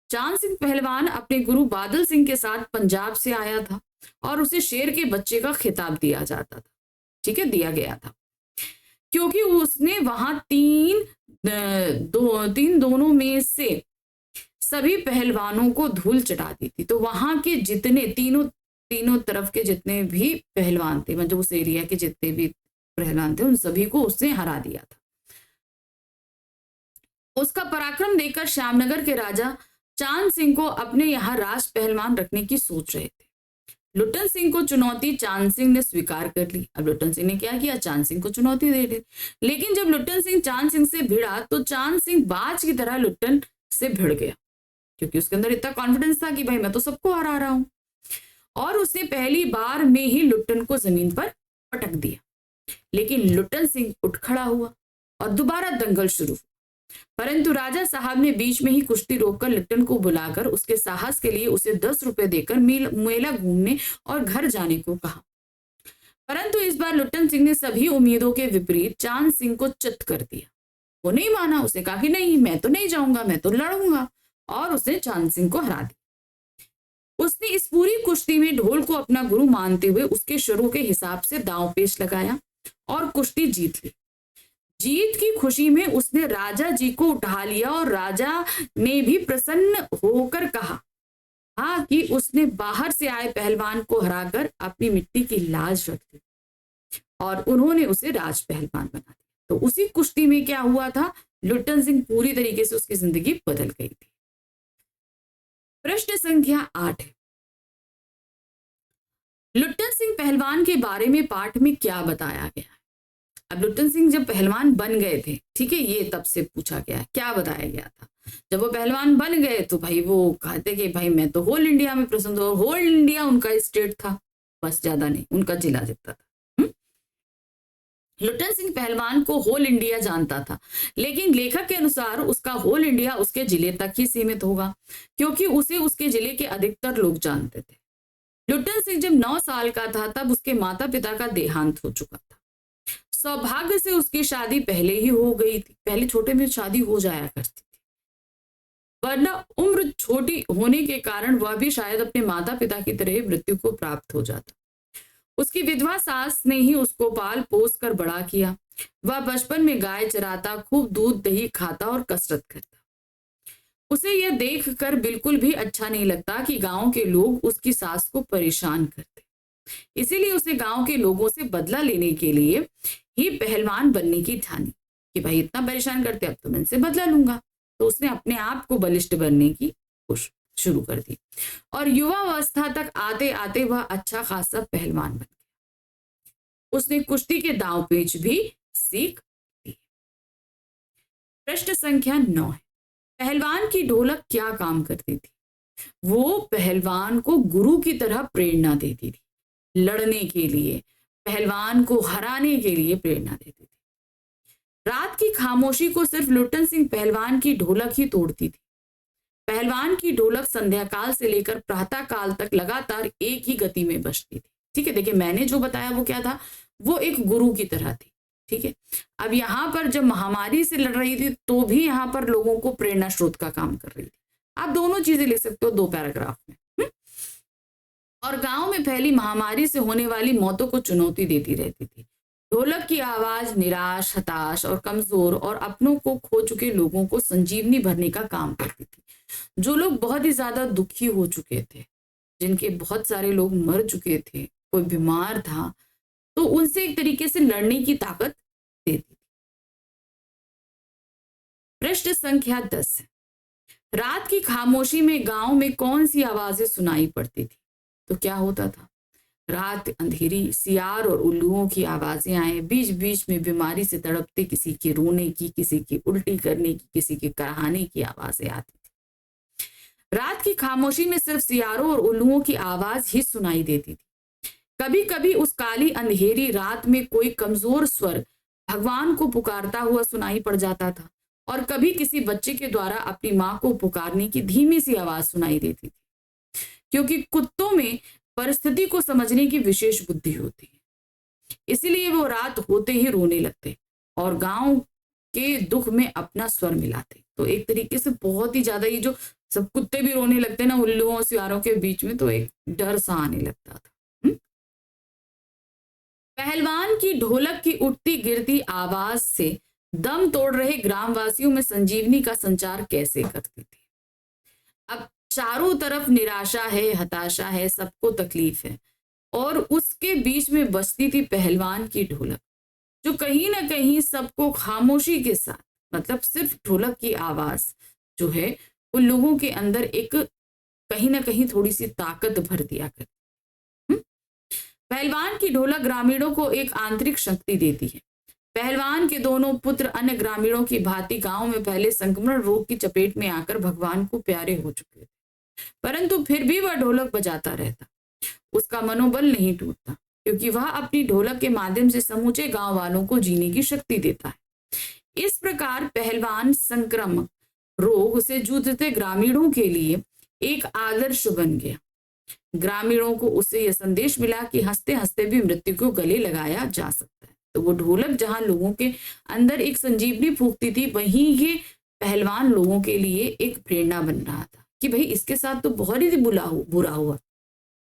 चांद सिंह पहलवान अपने गुरु बादल सिंह के साथ पंजाब से आया था और उसे शेर के बच्चे का खिताब दिया जाता था, ठीक है, दिया गया था, क्योंकि उसने वहां दोनों में से सभी पहलवानों को धूल चटा दी थी। तो वहां के जितने तीनों तरफ के जितने भी पहलवान थे, मतलब उस एरिया के जितने भी पहलवान थे, उन सभी को उसने हरा दिया था। उसका पराक्रम देखकर श्यामनगर के राजा चांद सिंह को अपने यहाँ राज पहलवान रखने की सोच रहे थे। लुट्टन सिंह को चुनौती चांद सिंह ने स्वीकार कर ली। अब लुट्टन सिंह ने क्या किया, चांद सिंह को चुनौती दे दी। लेकिन जब लुट्टन सिंह चांद सिंह से भिड़ा तो चांद सिंह बाज की तरह लुट्टन से भिड़ गया, क्योंकि उसके अंदर इतना कॉन्फिडेंस था कि भाई मैं तो सबको हरा रहा हूं, और उसने पहली बार में ही लुट्टन को जमीन पर पटक दिया। लेकिन लुट्टन सिंह उठ खड़ा हुआ और दोबारा दंगल शुरू हुआ, परंतु राजा साहब ने बीच में ही कुश्ती रोककर लुट्टन को बुलाकर उसके साहस के लिए उसे 10 रुपए देकर मेला घूमने और घर जाने को कहा। परंतु इस बार लुट्टन सिंह ने सभी उम्मीदों के विपरीत चांद सिंह को चित कर दिया। वो नहीं माना, उसने कहा कि नहीं, मैं तो नहीं जाऊंगा, मैं तो लड़ूंगा, और उसने चांद सिंह को हरा दिया। उसने इस पूरी कुश्ती में ढोल को अपना गुरु मानते हुए उसके शुरू के हिसाब से दांव पेश लगाया और कुश्ती जीत ली। जीत की खुशी में उसने राजा जी को उठा लिया और राजा ने भी प्रसन्न होकर कहा हाँ कि उसने बाहर से आए पहलवान को हराकर अपनी मिट्टी की लाज रख दी, और उन्होंने उसे राज पहलवान बना दिया। तो उसी कुश्ती में क्या हुआ था, लुट्टन सिंह पूरी तरीके से उसकी जिंदगी बदल गई थी। प्रश्न संख्या 8 है, लुट्टन सिंह पहलवान के बारे में पाठ में क्या बताया गया है? अब लुट्टन सिंह जब पहलवान बन गए थे, ठीक है, ये तब से पूछा गया है, क्या बताया गया था? जब वो पहलवान बन गए तो भाई वो कहते कि भाई मैं तो होल इंडिया में प्रसिद्ध हूँ, होल इंडिया उनका स्टेट था, बस ज्यादा नहीं, उनका जिला जितना था। लुट्टन सिंह पहलवान को होल इंडिया जानता था, लेकिन लेखक के अनुसार उसका होल इंडिया उसके जिले तक ही सीमित होगा, क्योंकि उसे उसके जिले के अधिकतर लोग जानते थे। लुट्टन सिंह जब 9 साल का था तब उसके माता पिता का देहांत हो चुका था। सौभाग्य से उसकी शादी पहले ही हो गई थी, पहले छोटे में शादी हो जाया करती थी, वरना उम्र छोटी होने के कारण वह भी शायद अपने माता पिता की तरह मृत्यु को प्राप्त हो जाता। उसकी विधवा सास ने ही उसको पाल पोस कर बड़ा किया। वह बचपन में गाय चराता, खूब दूध दही खाता और कसरत करता। उसे यह देखकर बिल्कुल भी अच्छा नहीं लगता कि गांव के लोग उसकी सास को परेशान करते। इसीलिए उसे गांव के लोगों से बदला लेने के लिए ही पहलवान बनने की ठानी कि भाई इतना परेशान करते, अब तो मैं इनसे बदला लूंगा। तो उसने अपने आप को बलिष्ठ बनने की कोशिश शुरू कर दी और युवावस्था तक आते आते वह अच्छा खासा पहलवान बन गया। उसने कुश्ती के दांव पेच भी सीख ली। प्रश्न संख्या 9 है, पहलवान की ढोलक क्या काम करती थी? वो पहलवान को गुरु की तरह प्रेरणा देती थी, लड़ने के लिए, पहलवान को हराने के लिए प्रेरणा देती थी। रात की खामोशी को सिर्फ लुट्टन सिंह पहलवान की ढोलक ही तोड़ती थी। पहलवान की ढोलक संध्या काल से लेकर प्रातः काल तक लगातार एक ही गति में बजती थी। ठीक है, देखिए मैंने जो बताया वो क्या था, वो एक गुरु की तरह थी। ठीक है, अब यहाँ पर जब महामारी से लड़ रही थी तो भी यहाँ पर लोगों को प्रेरणा स्रोत का काम कर रही थी। आप दोनों चीजें लिख सकते हो 2 पैराग्राफ में। और गांव में फैली महामारी से होने वाली मौतों को चुनौती देती रहती थी। ढोलक की आवाज निराश, हताश और कमजोर और अपनों को खो चुके लोगों को संजीवनी भरने का काम करती थी। जो लोग बहुत ही ज्यादा दुखी हो चुके थे, जिनके बहुत सारे लोग मर चुके थे, कोई बीमार था, तो उनसे एक तरीके से लड़ने की ताकत देती थी। प्रश्न संख्या 10, रात की खामोशी में गांव में कौन सी आवाजें सुनाई पड़ती थी? तो क्या होता था, रात अंधेरी, सियार और उल्लुओं की आवाजें आए, बीच बीच में बीमारी से तड़पते किसी के रोने की, किसी की उल्टी करने की, किसी के कराहने की आवाजें आती थी। रात की खामोशी में सिर्फ सियारों और उल्लुओं की आवाज ही सुनाई देती थी। कभी कभी उस काली अंधेरी रात में कोई कमजोर स्वर भगवान को पुकारता हुआ सुनाई पड़ जाता था और कभी किसी बच्चे के द्वारा अपनी माँ को पुकारने की धीमी सी आवाज सुनाई देती थी। क्योंकि कुत्तों में परिस्थिति को समझने की विशेष बुद्धि होती है, इसीलिए वो रात होते ही रोने लगते और गांव के दुख में अपना स्वर मिलाते। तो एक तरीके से बहुत ही ज्यादा, ये जो सब कुत्ते भी रोने लगते ना उल्लुओं और सियारों के बीच में, तो एक डर सा आने लगता था। पहलवान की ढोलक की उठती गिरती आवाज से दम तोड़ रहे ग्रामवासियों में संजीवनी का संचार कैसे करती थी? अब चारों तरफ निराशा है, हताशा है, सबको तकलीफ है और उसके बीच में बजती थी पहलवान की ढोलक, जो कहीं ना कहीं सबको खामोशी के साथ, मतलब सिर्फ ढोलक की आवाज जो है उन लोगों के अंदर एक कहीं ना कहीं थोड़ी सी ताकत भर दिया करती। पहलवान की ढोलक ग्रामीणों को एक आंतरिक शक्ति देती है। पहलवान के दोनों पुत्र अन्य ग्रामीणों की भांति गांव में पहले संक्रमण रोग की चपेट में आकर भगवान को प्यारे हो चुके थे, परंतु फिर भी वह ढोलक बजाता रहता। उसका मनोबल नहीं टूटता क्योंकि वह अपनी ढोलक के माध्यम से समूचे गांव वालों को जीने की शक्ति देता है। इस प्रकार पहलवान संक्रमण रोग से जूझते ग्रामीणों के लिए एक आदर्श बन गया। ग्रामीणों को उससे यह संदेश मिला कि हंसते हंसते भी मृत्यु को गले लगाया जा सकता है। तो वो ढोलक जहां लोगों के अंदर एक संजीवनी फूंकती थी, वहीं ये पहलवान लोगों के लिए एक प्रेरणा बन रहा था कि भाई इसके साथ तो बहुत ही बुरा हुआ,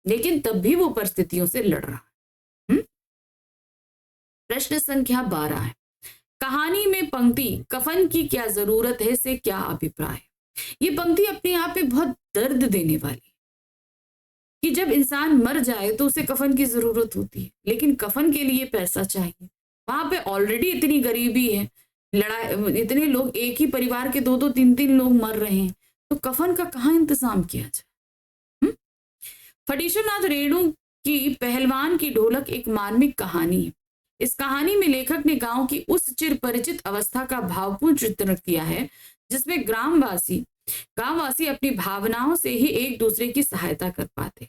लेकिन तब भी वो परिस्थितियों से लड़ रहा है। प्रश्न संख्या 12 है, कहानी में पंक्ति कफन की क्या जरूरत है से क्या अभिप्राय है? ये पंक्ति अपने आप में बहुत दर्द देने वाली है कि जब इंसान मर जाए तो उसे कफन की जरूरत होती है, लेकिन कफन के लिए पैसा चाहिए। वहां पे ऑलरेडी इतनी गरीबी है, लड़ाई, इतने लोग, एक ही परिवार के 2-2, 3-3 लोग मर रहे हैं, तो कफन का कहाँ इंतजाम किया जाए? फटीश्वरनाथ रेणु की पहलवान की ढोलक एक मार्मिक कहानी है। इस कहानी में लेखक ने गांव की उस चिर परिचित अवस्था का भावपूर्ण चित्रण किया है जिसमें गांववासी अपनी भावनाओं से ही एक दूसरे की सहायता कर पाते।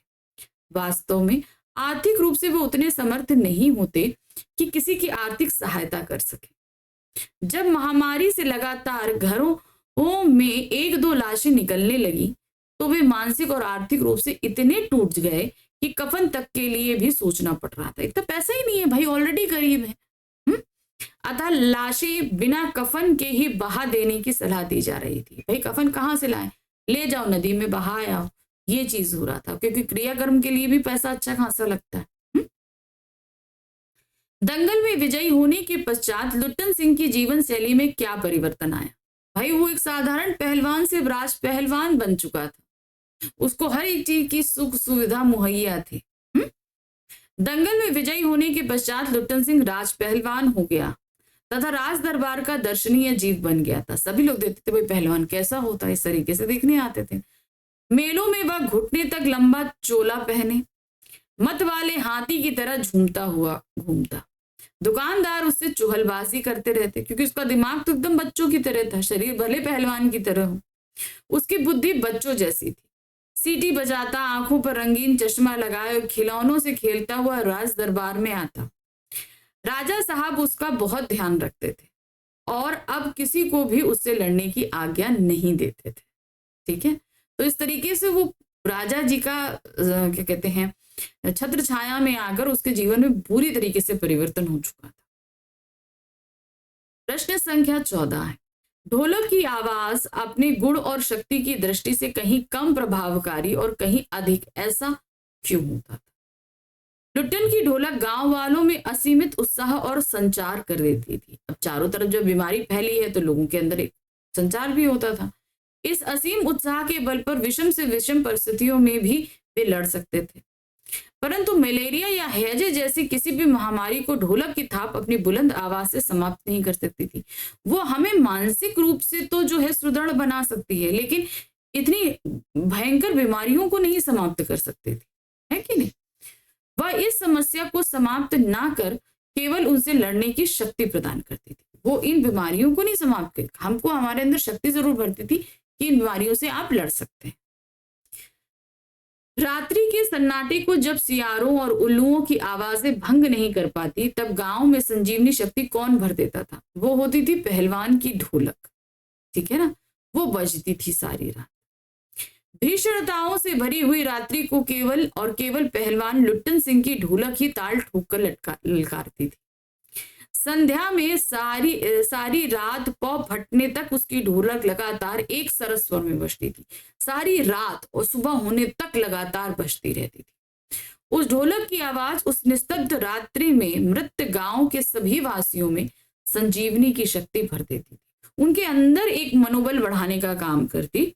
वास्तव में आर्थिक रूप से वो उतने समर्थ नहीं होते कि किसी की आर्थिक सहायता कर सके। जब महामारी से लगातार घरों में 1-2 लाशें निकलने लगी तो वे मानसिक और आर्थिक रूप से इतने टूट गए कि कफन तक के लिए भी सोचना पड़ रहा था। इतना पैसा ही नहीं है भाई, ऑलरेडी गरीब है। अतः लाशें बिना कफन के ही बहा देने की सलाह दी जा रही थी। भाई कफन कहाँ से लाएं, ले जाओ नदी में बहा आओ, ये चीज हो रहा था, क्योंकि क्रियाकर्म के लिए भी पैसा अच्छा खासा लगता है। दंगल में विजयी होने के पश्चात लुट्टन सिंह की जीवन शैली में क्या परिवर्तन आया? भाई वो एक साधारण पहलवान से राज पहलवान बन चुका था। उसको हर एक चीज की सुख सुविधा मुहैया थी। दंगल में विजयी होने के पश्चात लुट्टन सिंह राज पहलवान हो गया तथा राज दरबार का दर्शनीय जीव बन गया था। सभी लोग देखते थे भाई पहलवान कैसा होता है, इस तरीके से देखने आते थे। मेलों में वह घुटने तक लंबा चोला पहने मत वाले हाथी की तरह झूमता हुआ घूमता। दुकानदार उससे चुहलबाजी करते रहते क्योंकि उसका दिमाग तो एकदम बच्चों की तरह था, शरीर भले पहलवान की तरह हो, उसकी बुद्धि बच्चों जैसी थी। सीटी बजाता, आंखों पर रंगीन चश्मा लगाए खिलौनों से खेलता हुआ राज दरबार में आता। राजा साहब उसका बहुत ध्यान रखते थे और अब किसी को भी उससे लड़ने की आज्ञा नहीं देते थे। ठीक है, तो इस तरीके से वो राजा जी का क्या कहते हैं छत्र छाया में आकर उसके जीवन में पूरी तरीके से परिवर्तन हो चुका था। प्रश्न संख्या 14 है, ढोलक की आवाज अपने गुण और शक्ति की दृष्टि से कहीं कम प्रभावकारी और कहीं अधिक, ऐसा क्यों होता था? लुट्टन की ढोलक गांव वालों में असीमित उत्साह और संचार कर देती थी। अब चारों तरफ जब बीमारी फैली है तो लोगों के अंदर एक संचार भी होता था। इस असीम उत्साह के बल पर विषम से विषम परिस्थितियों में भी वे लड़ सकते थे, परंतु मलेरिया या हैजे जैसी किसी भी महामारी को ढोलक की थाप अपनी बुलंद आवाज से समाप्त नहीं कर सकती थी। वो हमें मानसिक रूप से तो जो है सुदृढ़ बना सकती है, लेकिन इतनी भयंकर बीमारियों को नहीं समाप्त कर सकती थी, है कि नहीं? वह इस समस्या को समाप्त ना कर केवल उनसे लड़ने की शक्ति प्रदान करती थी। वो इन बीमारियों को नहीं समाप्त कर, हमको हमारे अंदर शक्ति जरूर भरती थी कि इन बीमारियों से आप लड़ सकते हैं। रात्रि के सन्नाटे को जब सियारों और उल्लुओं की आवाजें भंग नहीं कर पाती, तब गांव में संजीवनी शक्ति कौन भर देता था? वो होती थी पहलवान की ढोलक। ठीक है ना, वो बजती थी सारी रात। भीषणताओं से भरी हुई रात्रि को केवल पहलवान लुट्टन सिंह की ढोलक ही ताल ठोक कर ललकारती थी। संध्या में सारी रात पौ फटने तक उसकी ढोलक लगातार एक सरस स्वर में बजती थी। सारी रात और सुबह होने तक लगातार बजती रहती थी। उस ढोलक की आवाज उस निस्तब्ध रात्रि में मृत गांव के सभी वासियों में संजीवनी की शक्ति भर देती थी, उनके अंदर एक मनोबल बढ़ाने का काम करती थी।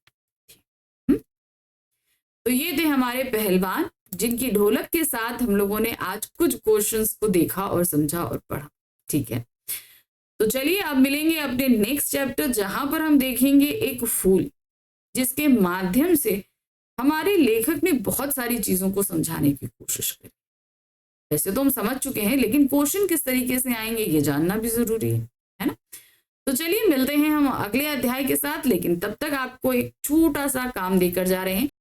तो ये थे हमारे पहलवान, जिनकी ढोलक के साथ हम लोगों ने आज कुछ क्वेश्चंस को देखा और समझा और पढ़ा। ठीक है, तो चलिए अब मिलेंगे अपने नेक्स्ट चैप्टर, जहां पर हम देखेंगे एक फूल, जिसके माध्यम से हमारे लेखक ने बहुत सारी चीजों को समझाने की कोशिश करी। वैसे तो हम समझ चुके हैं, लेकिन क्वेश्चन किस तरीके से आएंगे ये जानना भी जरूरी है ना? तो चलिए मिलते हैं हम अगले अध्याय के साथ, लेकिन तब तक आपको एक छोटा सा काम देकर जा रहे हैं।